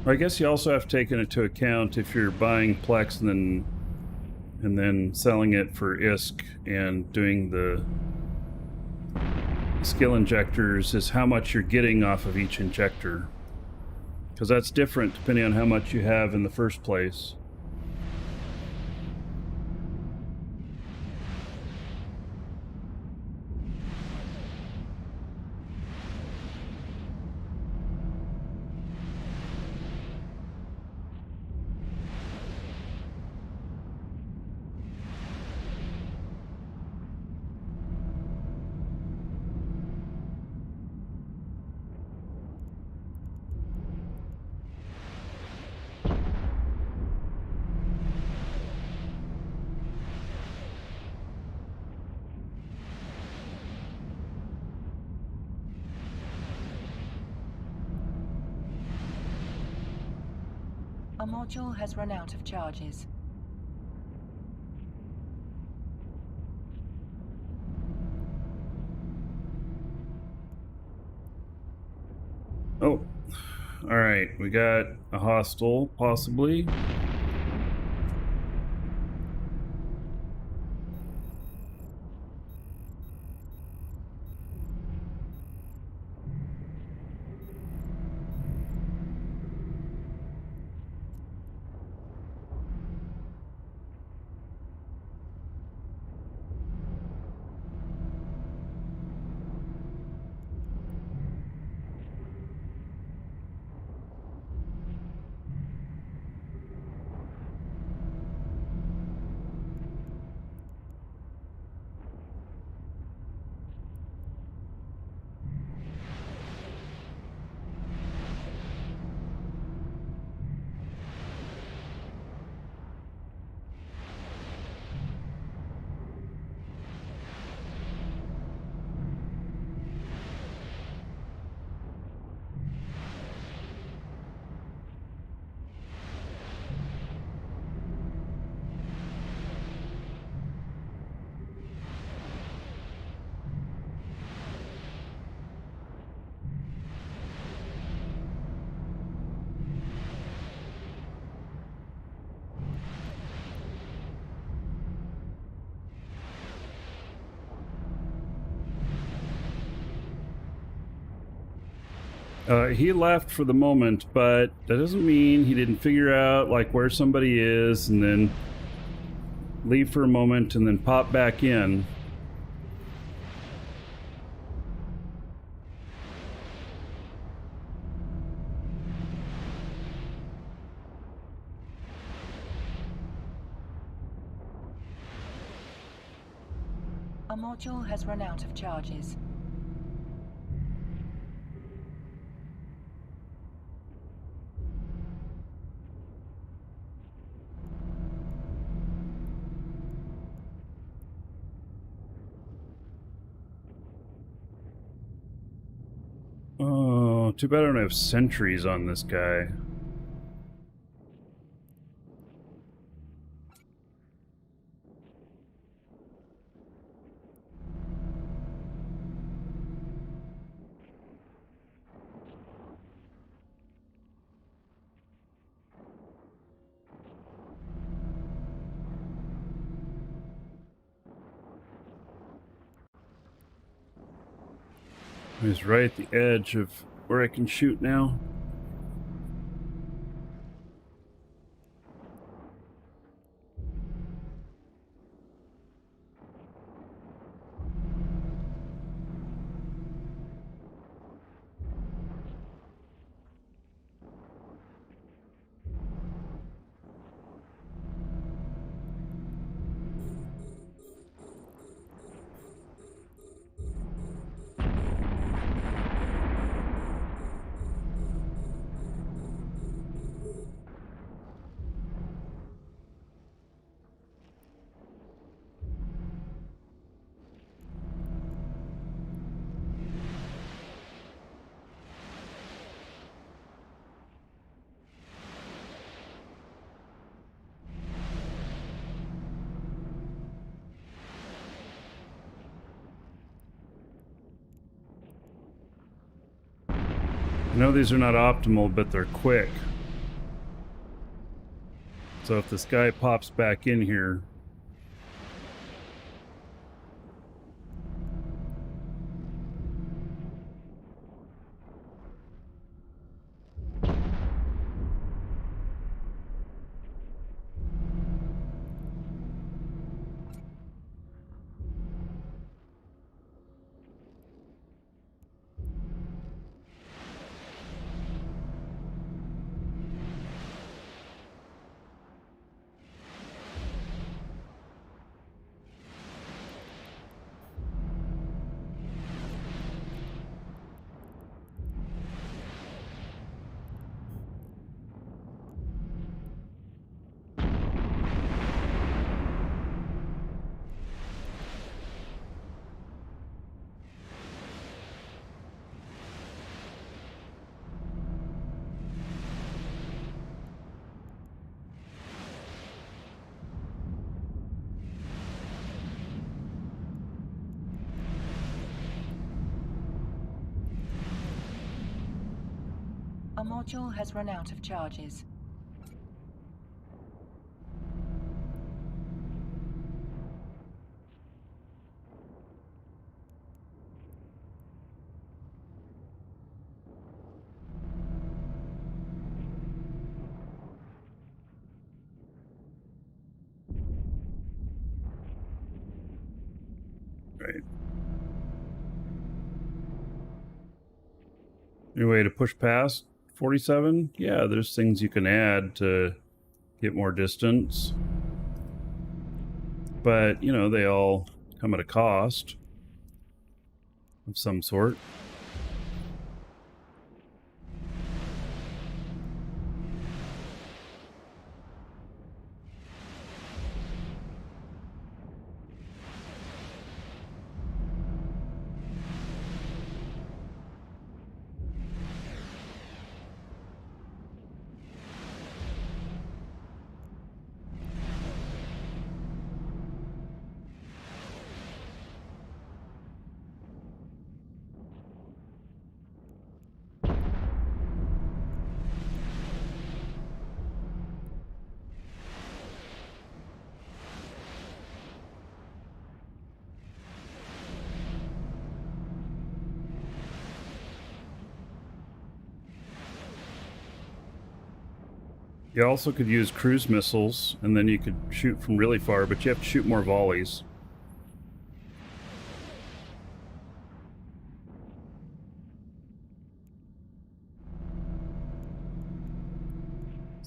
I guess you also have to take into account if you're buying Plex and then selling it for ISK and doing the skill injectors, is how much you're getting off of each injector. Because that's different depending on how much you have in the first place. A module has run out of charges. Oh, all right, we got a hostile, possibly. He left for the moment, but that doesn't mean he didn't figure out like where somebody is and then leave for a moment and then pop back in. A module has run out of charges. Oh, too bad I don't have sentries on this guy. He's right at the edge of where I can shoot now. I know these are not optimal, but they're quick. So if this guy pops back in here, A module has run out of charges. right? Any way to push past 47? Yeah, there's things you can add to get more distance. But, you know, they all come at a cost of some sort. You also could use cruise missiles, and then you could shoot from really far, but you have to shoot more volleys.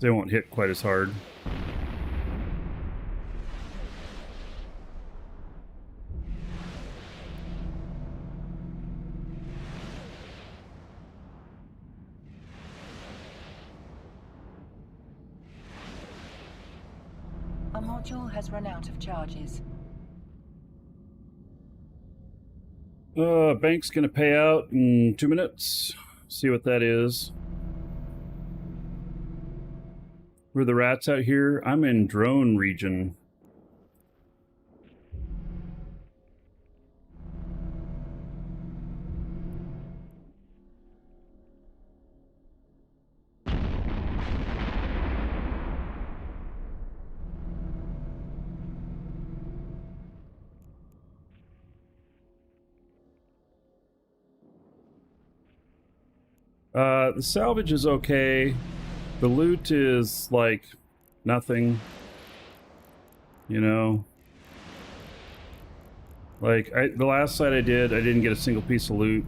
They won't hit quite as hard. A module has run out of charges. Bank's gonna pay out in 2 minutes. See what that is. Where are the rats out here? I'm in drone region. The salvage is okay. The loot is like nothing. You know? Like, the last site I didn't get a single piece of loot.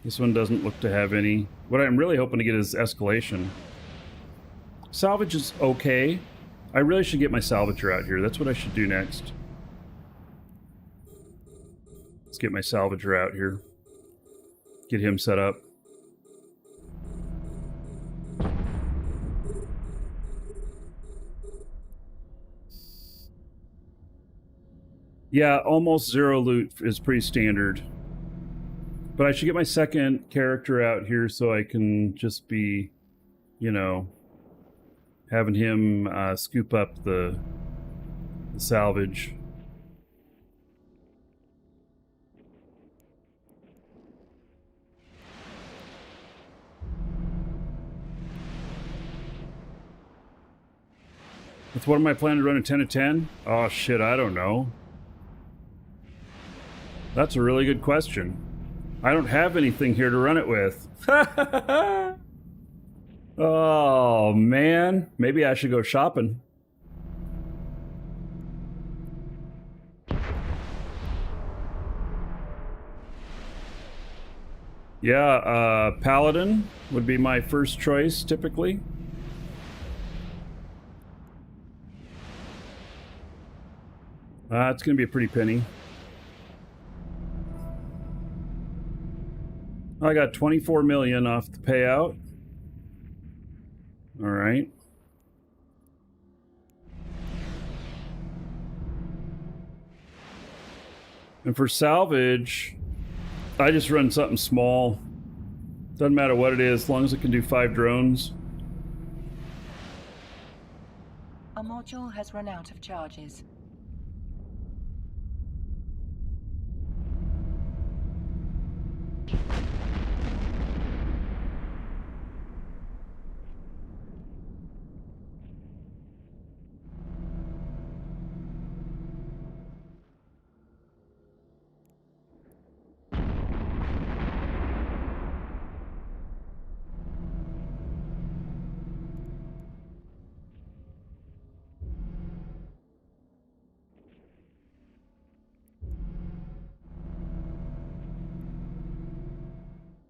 This one doesn't look to have any. What I'm really hoping to get is escalation. Salvage is okay. I really should get my salvager out here. That's what I should do next. Let's get my salvager out here. Get him set up. Yeah, almost zero loot is pretty standard. But I should get my second character out here so I can just be, you know, having him scoop up the salvage. With what am I planning to run a 10 to 10? Oh shit, I don't know. That's a really good question. I don't have anything here to run it with. Oh, man. Maybe I should go shopping. Yeah, Paladin would be my first choice, typically. It's going to be a pretty penny. I got 24 million off the payout. All right. And for salvage, I just run something small. Doesn't matter what it is, as long as it can do 5 drones. A module has run out of charges.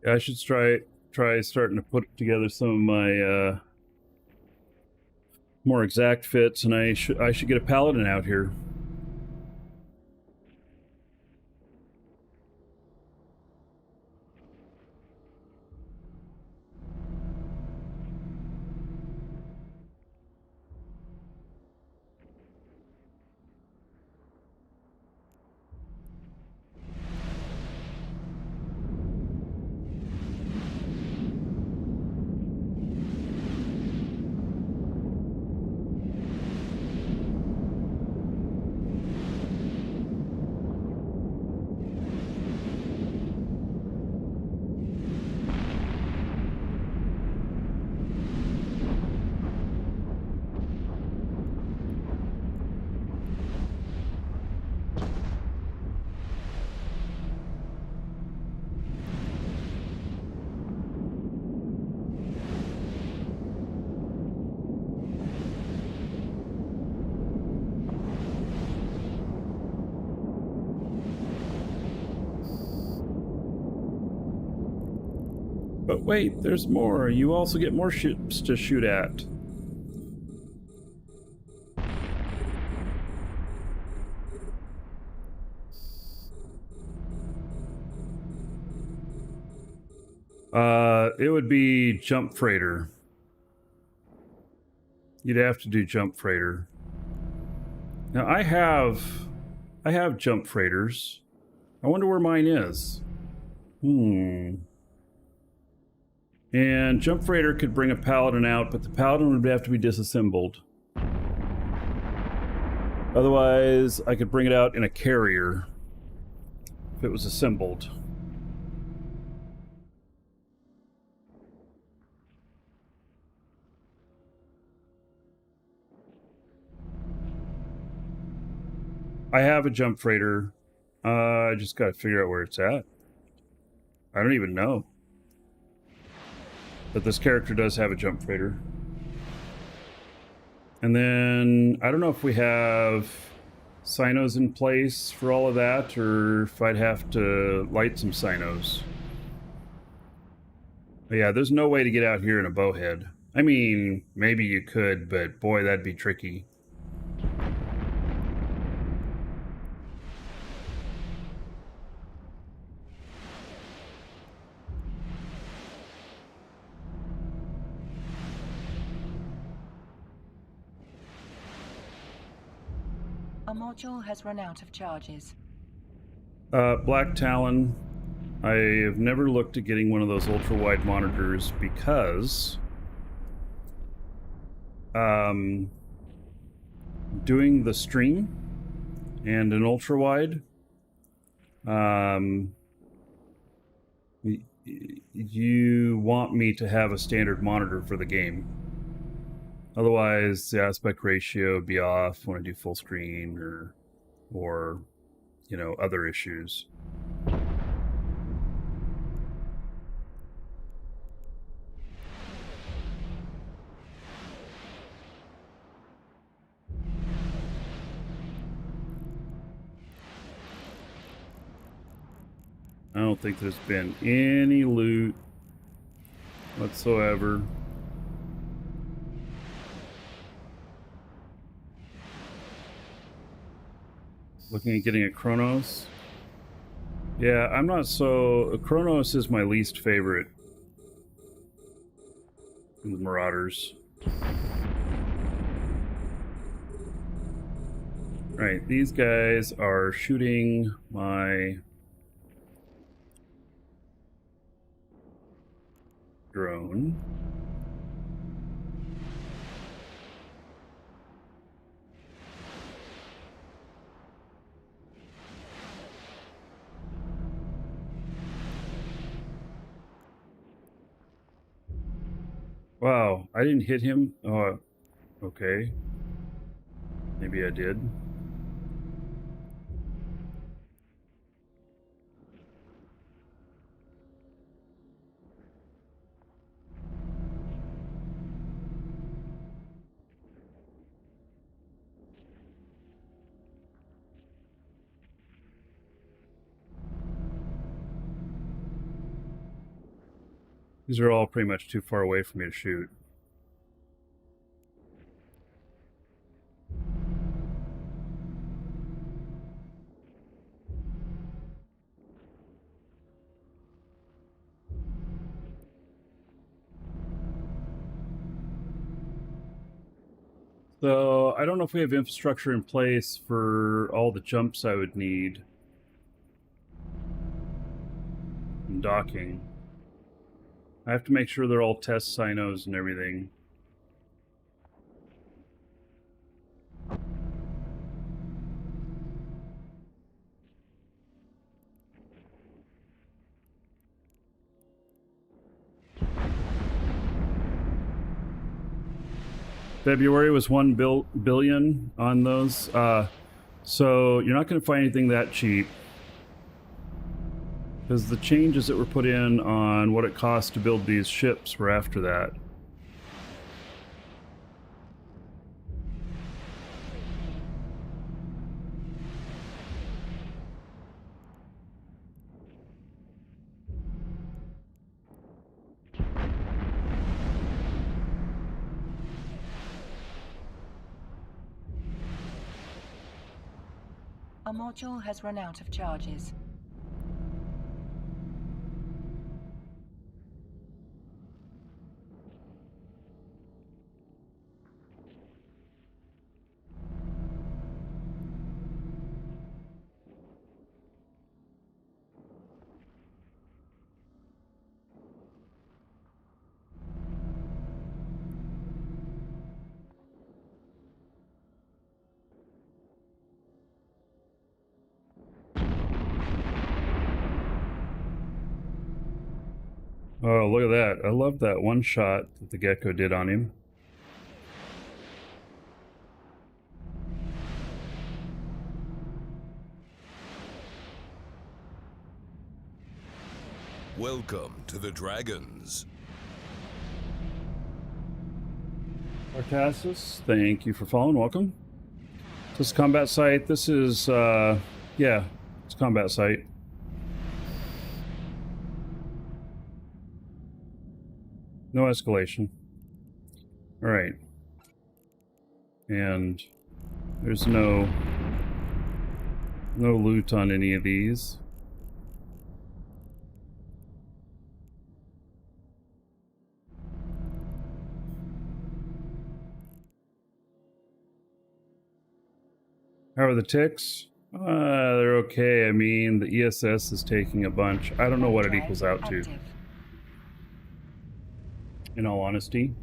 Yeah, I should try starting to put together some of my more exact fits, and I should get a paladin out here. But wait, there's more. You also get more ships to shoot at. It would be jump freighter. You'd have to do jump freighter. Now I have jump freighters. I wonder where mine is. And jump freighter could bring a paladin out, but the paladin would have to be disassembled. Otherwise, I could bring it out in a carrier if it was assembled. I have a jump freighter. I just gotta figure out where it's at. I don't even know. But this character does have a jump freighter. And then, I don't know if we have sinos in place for all of that, or if I'd have to light some sinos. But yeah, there's no way to get out here in a bowhead. I mean, maybe you could, but boy, that'd be tricky. A module has run out of charges. Black Talon. I have never looked at getting one of those ultra-wide monitors because doing the stream and an ultra-wide, you want me to have a standard monitor for the game. Otherwise, the aspect ratio would be off when I do full screen or you know, other issues. I don't think there's been any loot whatsoever. Looking at getting a Chronos. Yeah, I'm not so... Chronos is my least favorite from the Marauders. Right, these guys are shooting my drone. Wow, I didn't hit him? Oh, okay. Maybe I did. These are all pretty much too far away for me to shoot. So, I don't know if we have infrastructure in place for all the jumps I would need. And docking. I have to make sure they're all test sinos and everything. February was 1 billion on those. So you're not going to find anything that cheap. Because the changes that were put in on what it costs to build these ships were after that. A module has run out of charges. Oh, look at that. I love that one shot that the gecko did on him. Welcome to the Dragons. Artasis, thank you for following. Welcome. This is combat site. This is, yeah, it's combat site. No escalation. All right. And there's no loot on any of these. How are the ticks? They're okay. I mean, the ESS is taking a bunch. I don't know what it equals out to, in all honesty.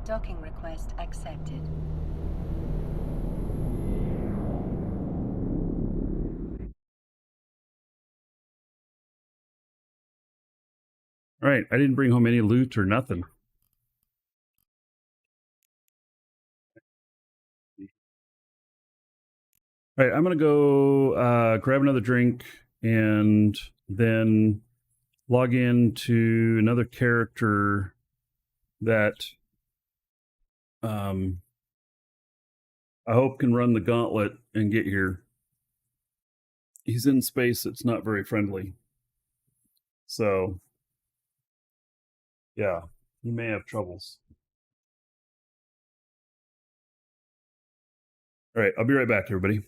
Docking request accepted. All right, I didn't bring home any loot or nothing. All right, I'm gonna go grab another drink and then log in to another character that I hope can run the gauntlet and get here. He's in space that's not very friendly. So, yeah, he may have troubles. All right, I'll be right back, everybody.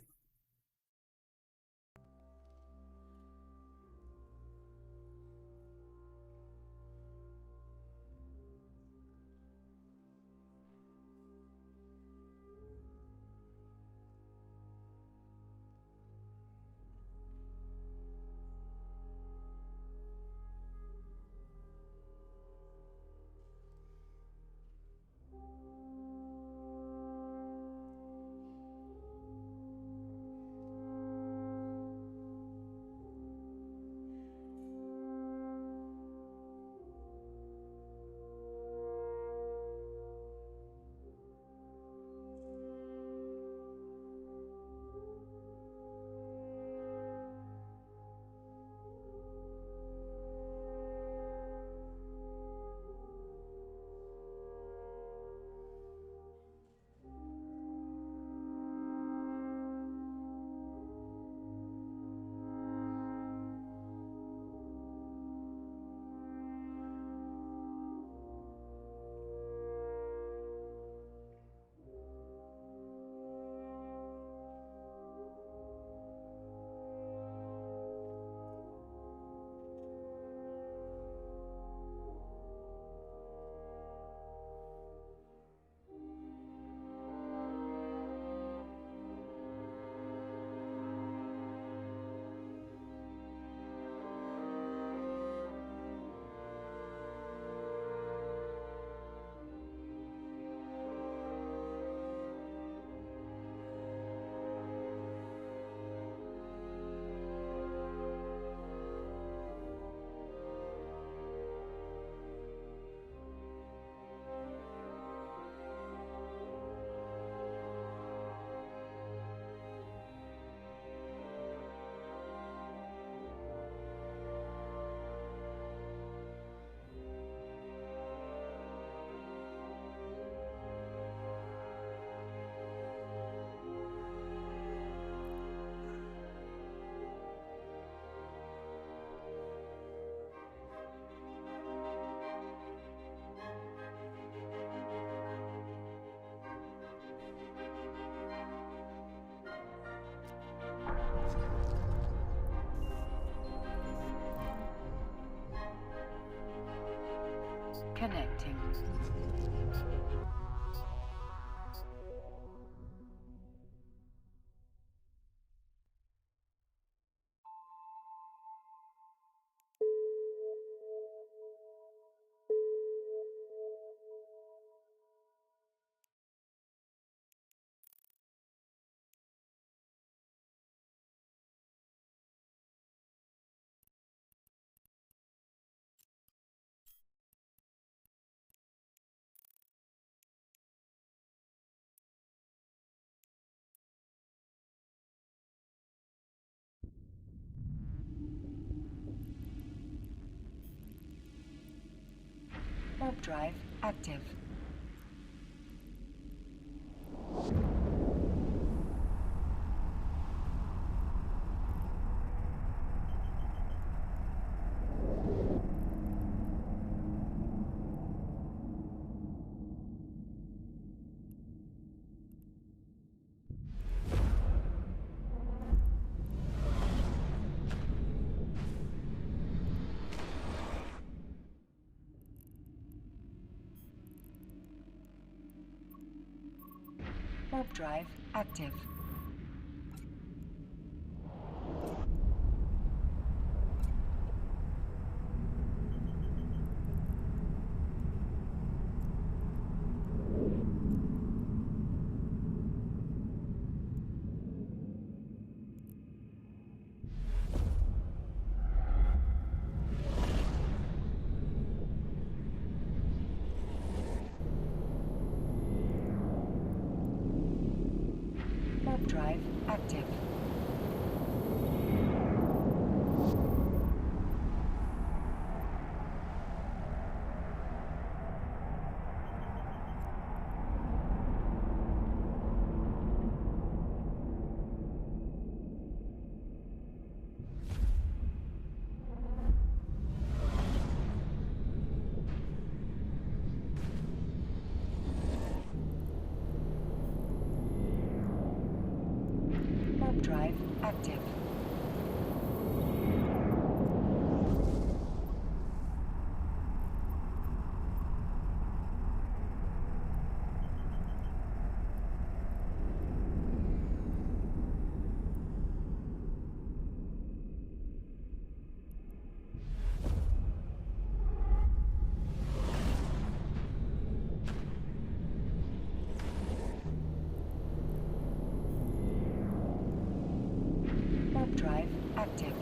Connecting. Warp drive active. Warp drive active. Warp drive active. Warp drive active. Warp drive active.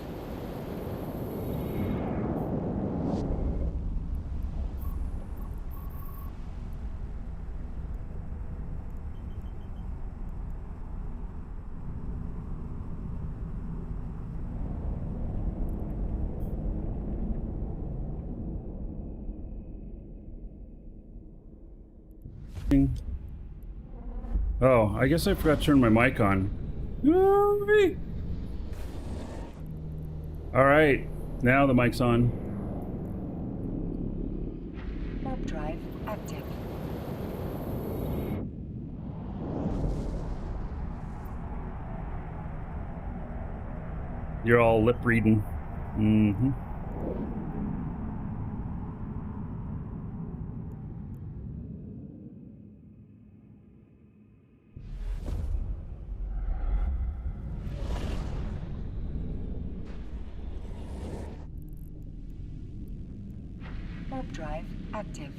Oh, I guess I forgot to turn my mic on. Whee! All right, now the mic's on. Warp drive active. You're all lip reading. Mm-hmm. Warp drive active.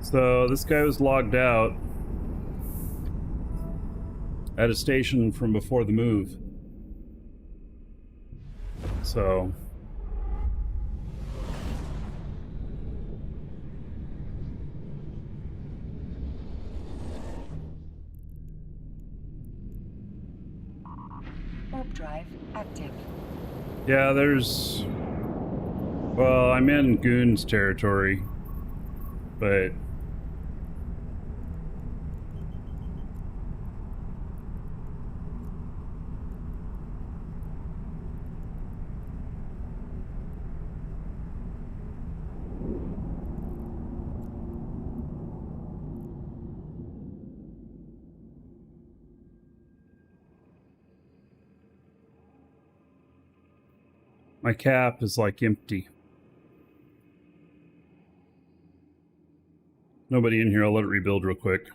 So this guy was logged out at a station from before the move. So Warp drive active. yeah, there's, well, I'm in Goon's territory, but My cap is like empty. Nobody in here. I'll let it rebuild real quick.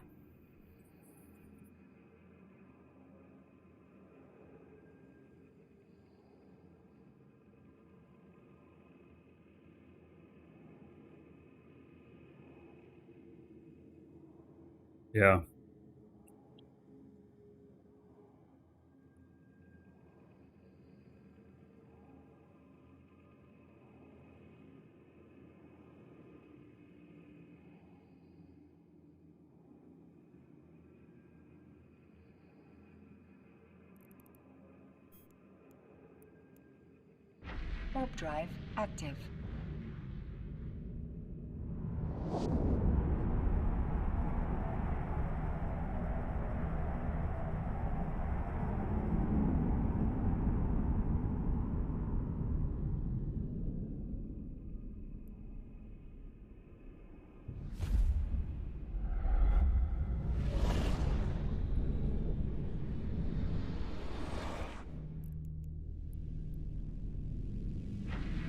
Yeah. Warp drive active.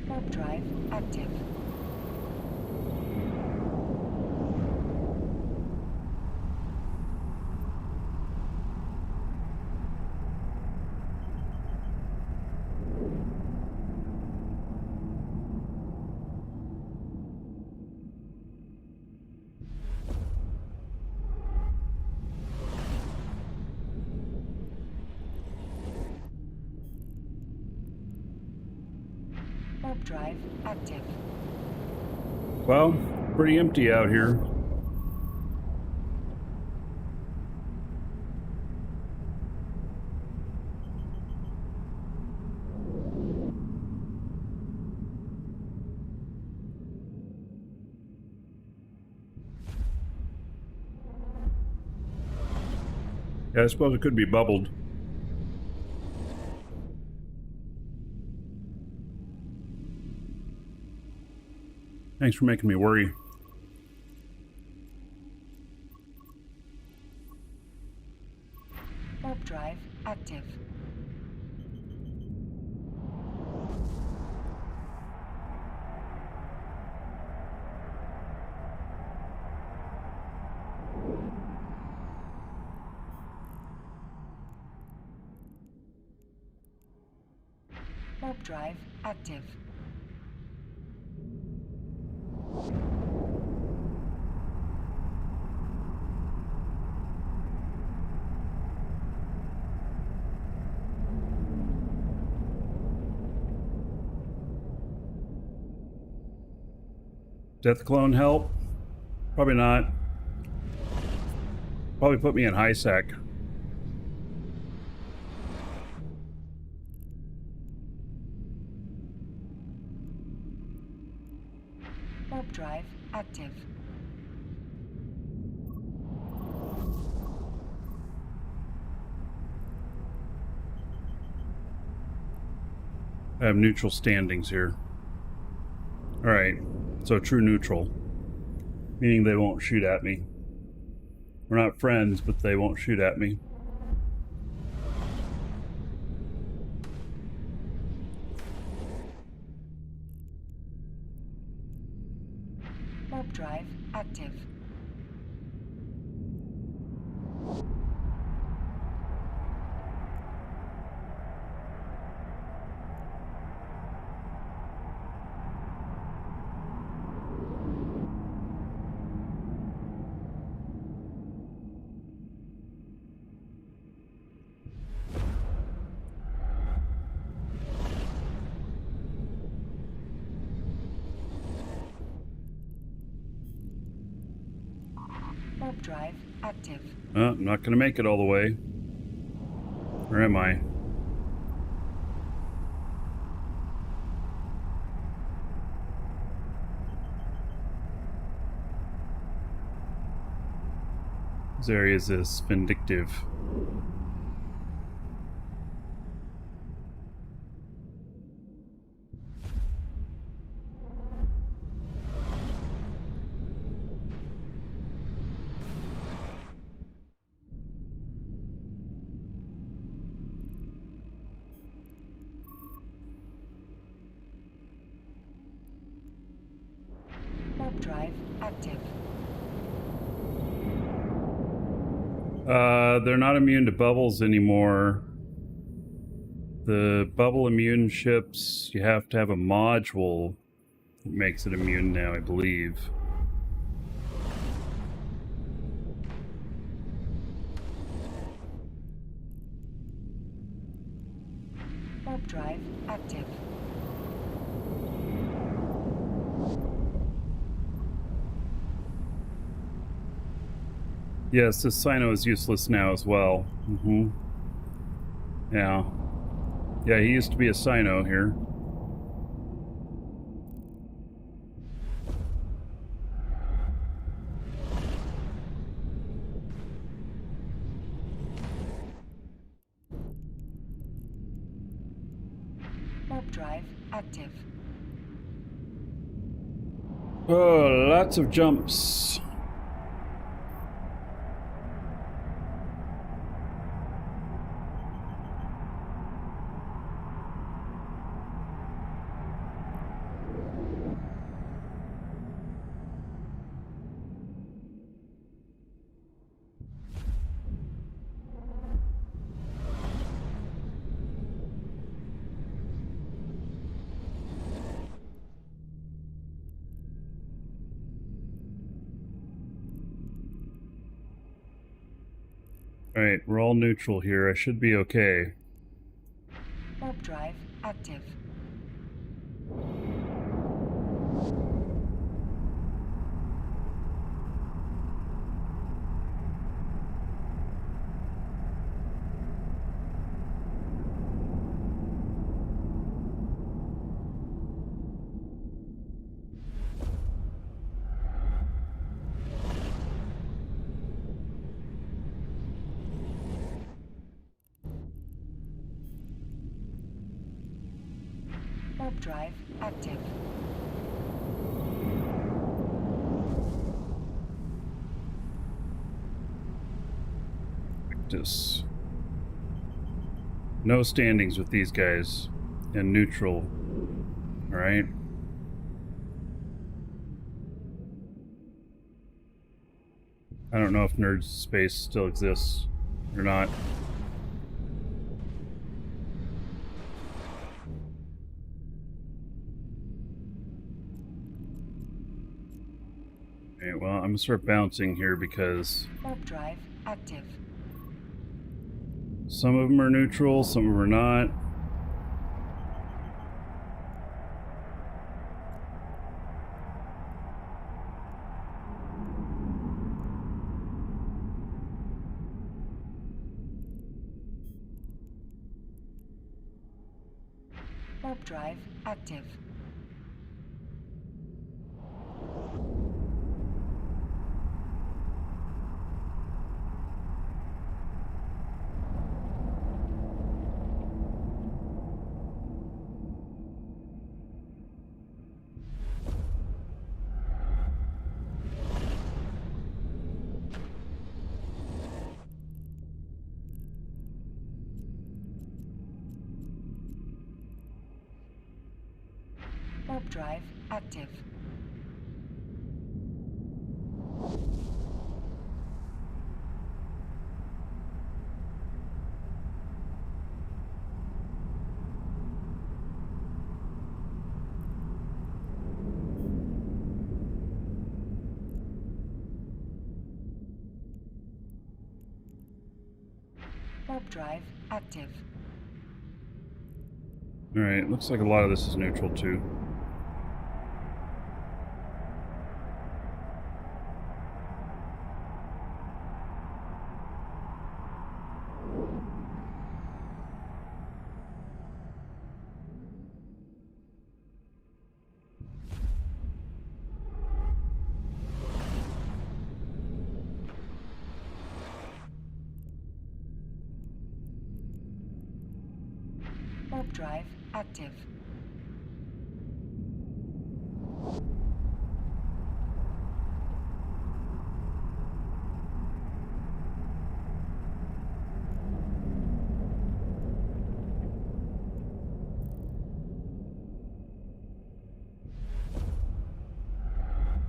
Warp drive active. Warp drive active. Well, pretty empty out here. Yeah, I suppose it could be bubbled. Thanks for making me worry. Warp drive active. Warp drive active. Death clone help? Probably not. Probably put me in high sec. Warp drive active. I have neutral standings here. Alright, so true neutral. Meaning they won't shoot at me. We're not friends, but they won't shoot at me. Warp drive active. Warp drive active. I'm not gonna make it all the way. Or am I? This area is vindictive. drive active. They're not immune to bubbles anymore. The bubble immune ships, you have to have a module that makes it immune now, I believe. Warp drive active. Yes, this Sino is useless now as well. Yeah. Yeah, he used to be a Sino here. Warp drive active. Oh, lots of jumps. Alright, we're all neutral here. I should be okay. Warp drive active. Warp drive active. Just no standings with these guys. And neutral. Alright. I don't know if Nerd Space still exists or not. Okay, well, I'm gonna start bouncing here because Warp drive active. some of them are neutral, some of them are not. Warp drive active. Warp drive active. Warp drive active. Alright, looks like a lot of this is neutral too. Warp drive active.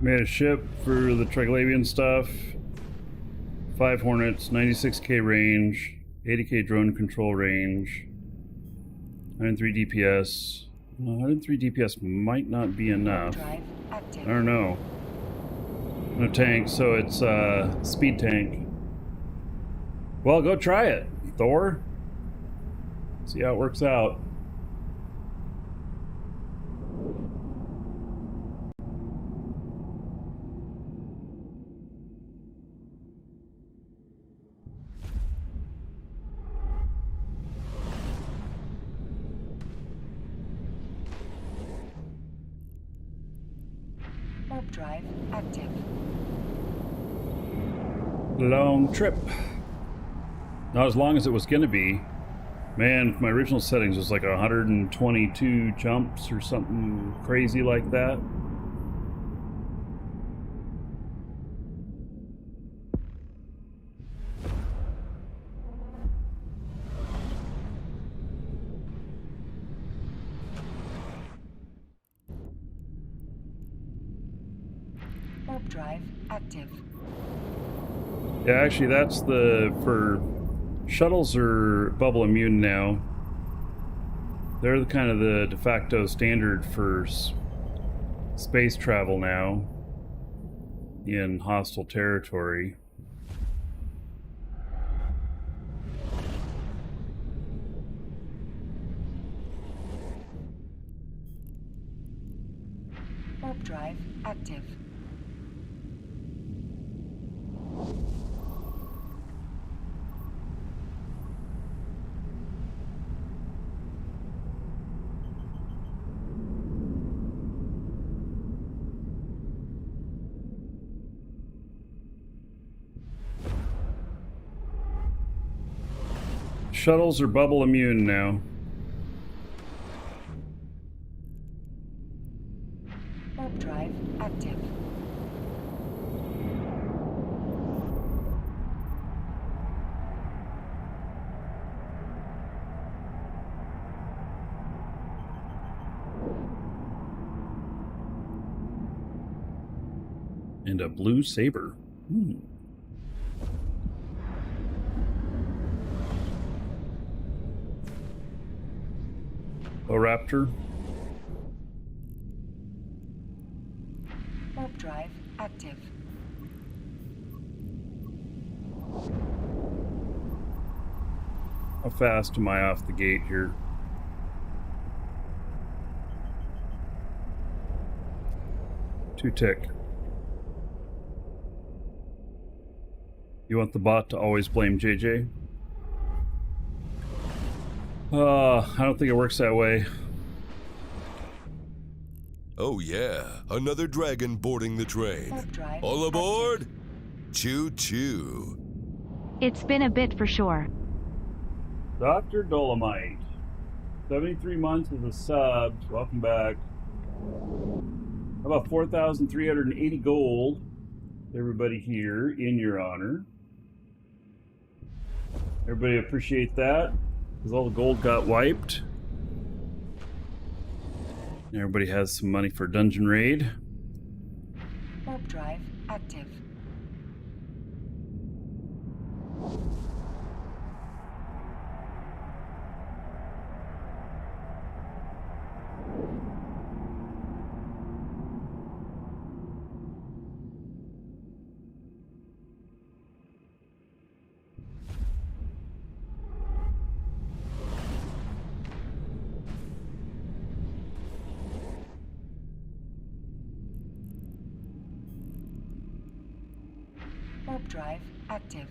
Made a ship for the Triglavian stuff. 5 Hornets, 96k range, 80k drone control range, 103 DPS. 103 DPS might not be enough. Drive active. I don't know. No tank, so it's speed tank. Well, go try it, Thor. See how it works out. Warp drive active. Long trip. Not as long as it was gonna be. Man, my original settings was like 122 jumps or something crazy like that. Warp drive active. Yeah, actually that's for shuttles are bubble immune now. They're the kind of the de facto standard for space travel now in hostile territory. Warp drive active. Shuttles are bubble immune now. Warp drive active. And a blue saber. A raptor. Warp drive active. How fast am I off the gate here? Two tick. You want the bot to always blame JJ? I don't think it works that way. Oh yeah, another dragon boarding the train. Warp drive All aboard? Choo-choo. It's been a bit for sure. Dr. Dolomite. 73 months as a sub. Welcome back. How about 4,380 gold? Everybody here in your honor. Everybody appreciate that, because all the gold got wiped. Everybody has some money for dungeon raid. Warp drive active. Warp drive active.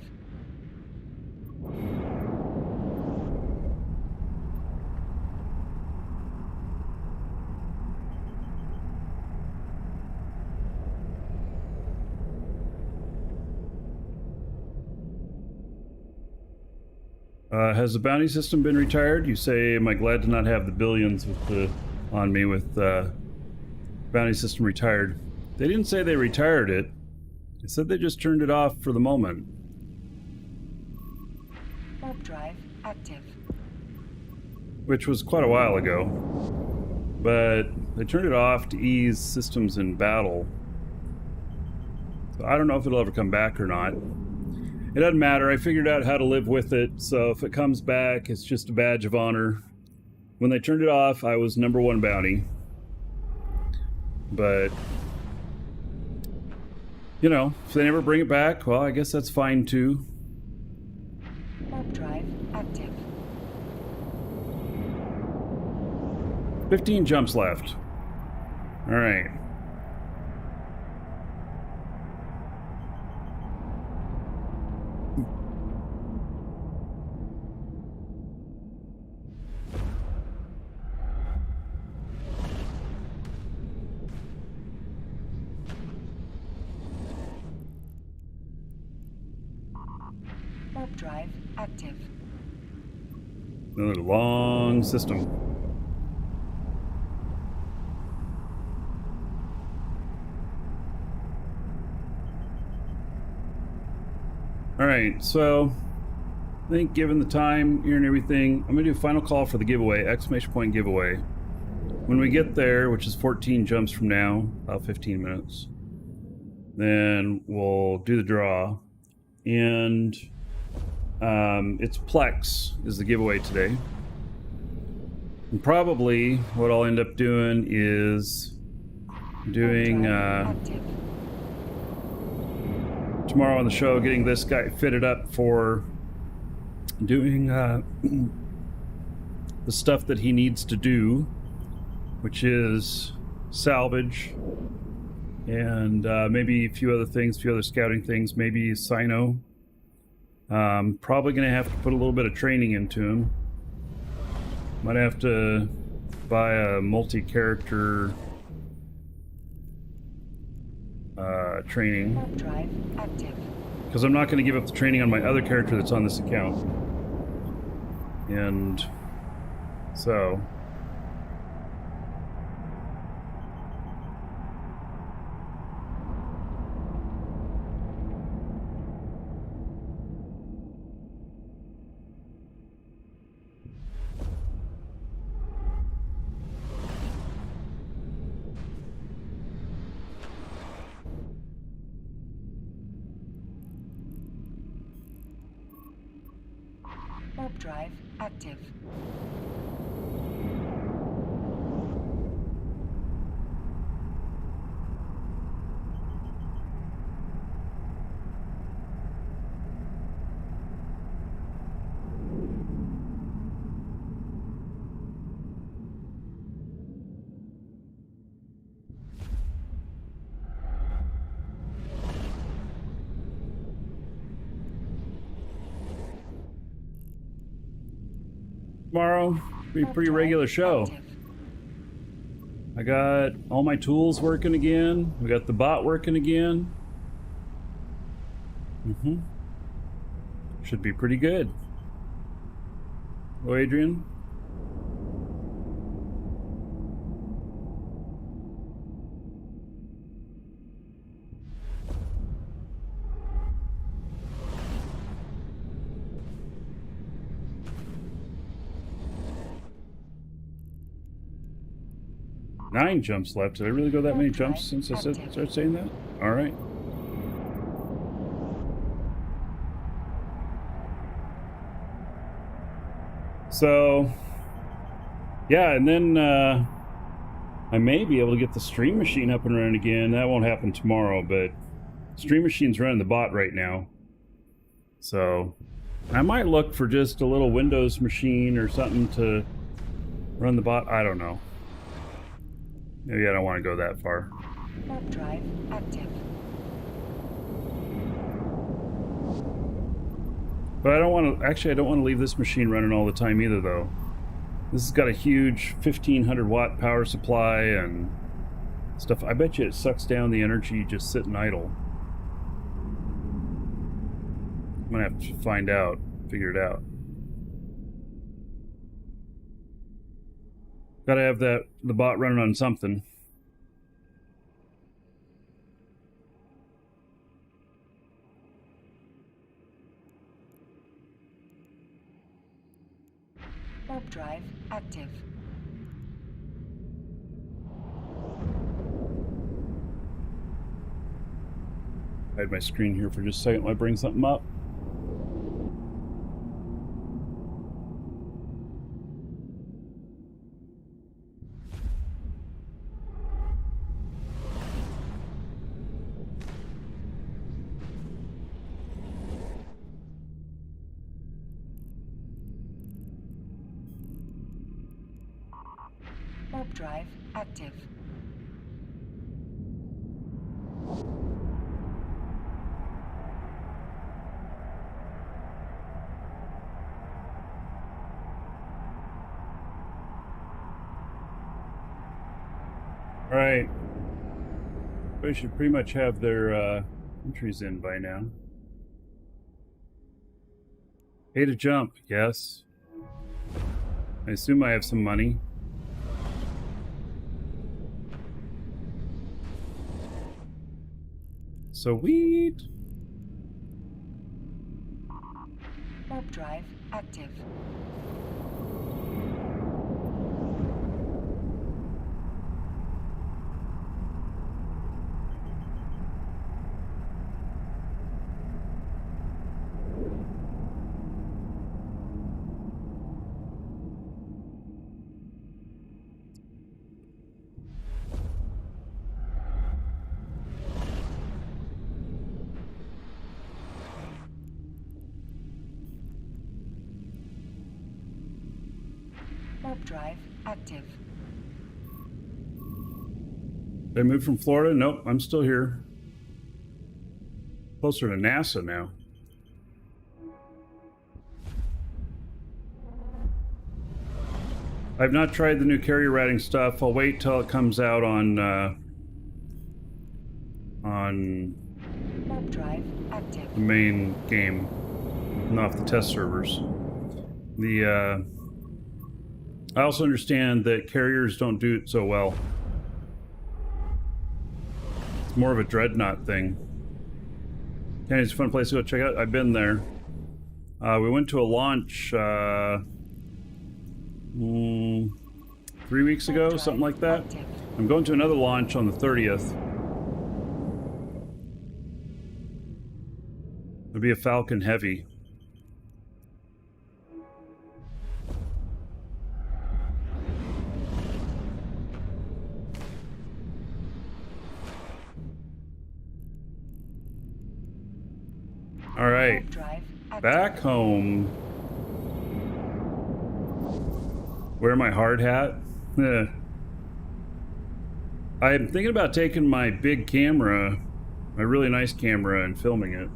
Has the bounty system been retired? You say, am I glad to not have the billions on me with bounty system retired? They didn't say they retired it. They said they just turned it off for the moment. Warp drive active. Which was quite a while ago. But they turned it off to ease systems in battle. So I don't know if it'll ever come back or not. It doesn't matter. I figured out how to live with it. So if it comes back, it's just a badge of honor. When they turned it off, I was #1 bounty. But, you know, if they never bring it back, well, I guess that's fine too. Warp drive active. 15 jumps left. All right. Warp drive active. Another long system. All right, so I think given the time here and everything, I'm gonna do a final call for the giveaway, exclamation point giveaway. When we get there, which is 14 jumps from now, about 15 minutes, then we'll do the draw. And it's Plex is the giveaway today. And probably what I'll end up doing is doing tomorrow on the show, getting this guy fitted up for doing the stuff that he needs to do, which is salvage and maybe a few other things, a few other scouting things, maybe Sino. Probably gonna have to put a little bit of training into him. Might have to buy a multi-character training. Drive active. Because I'm not going to give up the training on my other character that's on this account. And so Warp drive active. tomorrow be a pretty regular show. I got all my tools working again. We got the bot working again. Should be pretty good. Oh, Adrian? Nine jumps left. Did I really go that many jumps since I started saying that? All right. So, yeah, and then I may be able to get the stream machine up and running again. That won't happen tomorrow, but stream machine's running the bot right now. So, I might look for just a little Windows machine or something to run the bot. I don't know. Maybe I don't want to go that far. Warp drive active. But I don't want to, actually I don't want to leave this machine running all the time either though. This has got a huge 1500 watt power supply and stuff. I bet you it sucks down the energy just sitting idle. I'm gonna have to find out, figure it out. Gotta have the bot running on something. Warp drive active. Hide my screen here for just a second while I bring something up. Warp drive active. All right. They should pretty much have their entries in by now. Pay to jump, yes. I assume I have some money. Sweet. Warp drive active. Warp drive active. Did I move from Florida? Nope, I'm still here. Closer to NASA now. I've not tried the new carrier routing stuff. I'll wait till it comes out on Warp drive active. the main game, not the test servers. I also understand that carriers don't do it so well. It's more of a dreadnought thing. Kenny's a fun place to go check out. I've been there. We went to a launch 3 weeks ago, something like that. Active. I'm going to another launch on the 30th. It'll be a Falcon Heavy. All right, Warp drive active. back home. Wear my hard hat. Eh. I'm thinking about taking my big camera, my really nice camera, and filming it.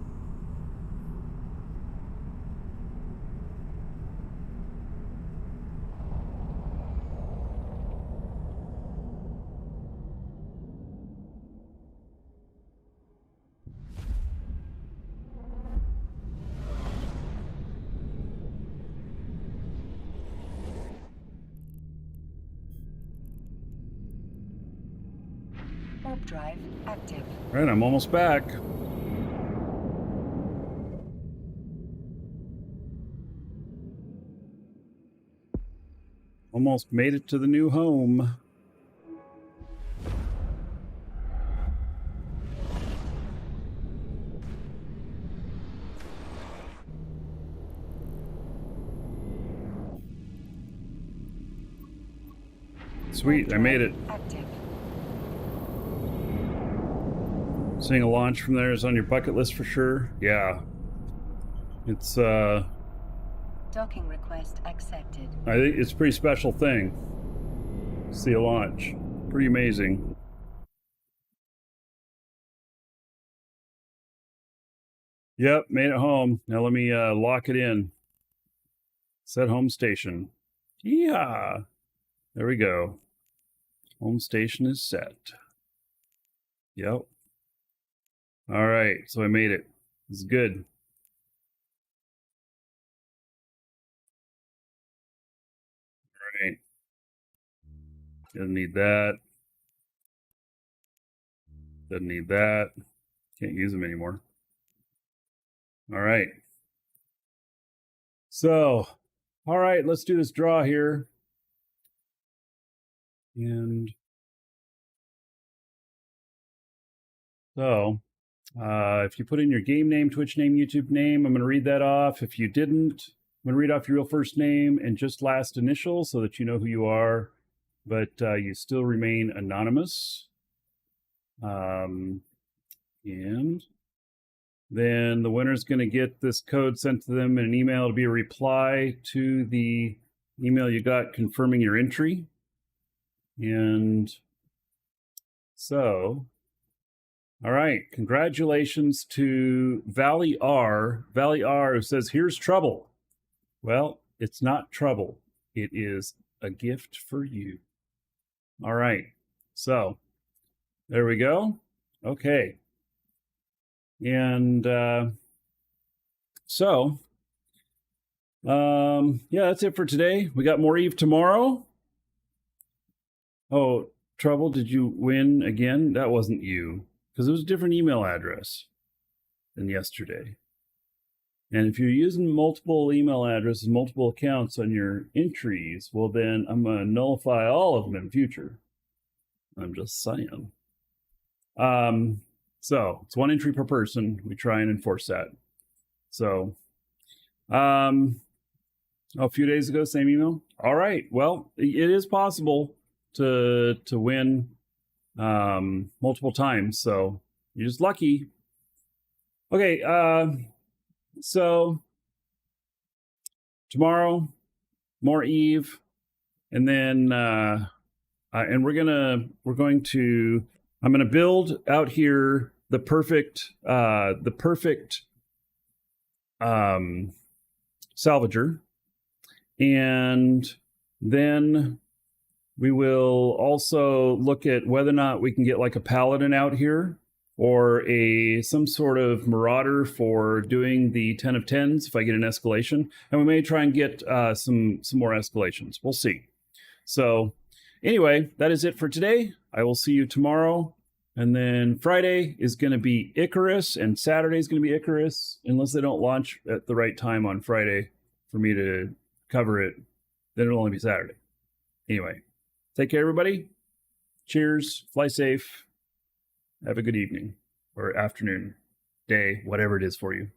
Warp drive active. All right, I'm almost back. Almost made it to the new home. Sweet, I made it. Active. Seeing a launch from there is on your bucket list for sure. Yeah. It's Docking request accepted. I think it's a pretty special thing. See a launch. Pretty amazing. Yep, made it home. Now let me lock it in. Set home station. Yeah. There we go. Home station is set. Yep. All right, so I made it. It's good. All right. Doesn't need that. Doesn't need that. Can't use them anymore. All right. So, all right, let's do this draw here. And so, If you put in your game name, Twitch name, YouTube name, I'm going to read that off. If you didn't, I'm going to read off your real first name and just last initial so that you know who you are, but you still remain anonymous. And then the winner's going to get this code sent to them in an email. It'll be a reply to the email you got confirming your entry. And so, all right, congratulations to Valley R. Valley R, who says, here's trouble. Well, it's not trouble. It is a gift for you. All right, so there we go. Okay. And yeah, that's it for today. We got more Eve tomorrow. Oh, Trouble, did you win again? That wasn't you, because it was a different email address than yesterday. And if you're using multiple email addresses, multiple accounts on your entries, well, then I'm going to nullify all of them in future. I'm just saying. So it's one entry per person. We try and enforce that. So, a few days ago, same email. All right. Well, it is possible to win multiple times. So you're just lucky. Okay. So tomorrow, more Eve, and then I'm going to build out here the perfect salvager, and then we will also look at whether or not we can get like a paladin out here, or some sort of marauder for doing the 10 of 10s if I get an escalation, and we may try and get some more escalations. We'll see. So anyway, that is it for today. I will see you tomorrow. And then Friday is going to be Icarus, and Saturday is going to be Icarus, unless they don't launch at the right time on Friday for me to cover it. Then it'll only be Saturday. Anyway, take care, everybody. Cheers. Fly safe. Have a good evening or afternoon, day, whatever it is for you.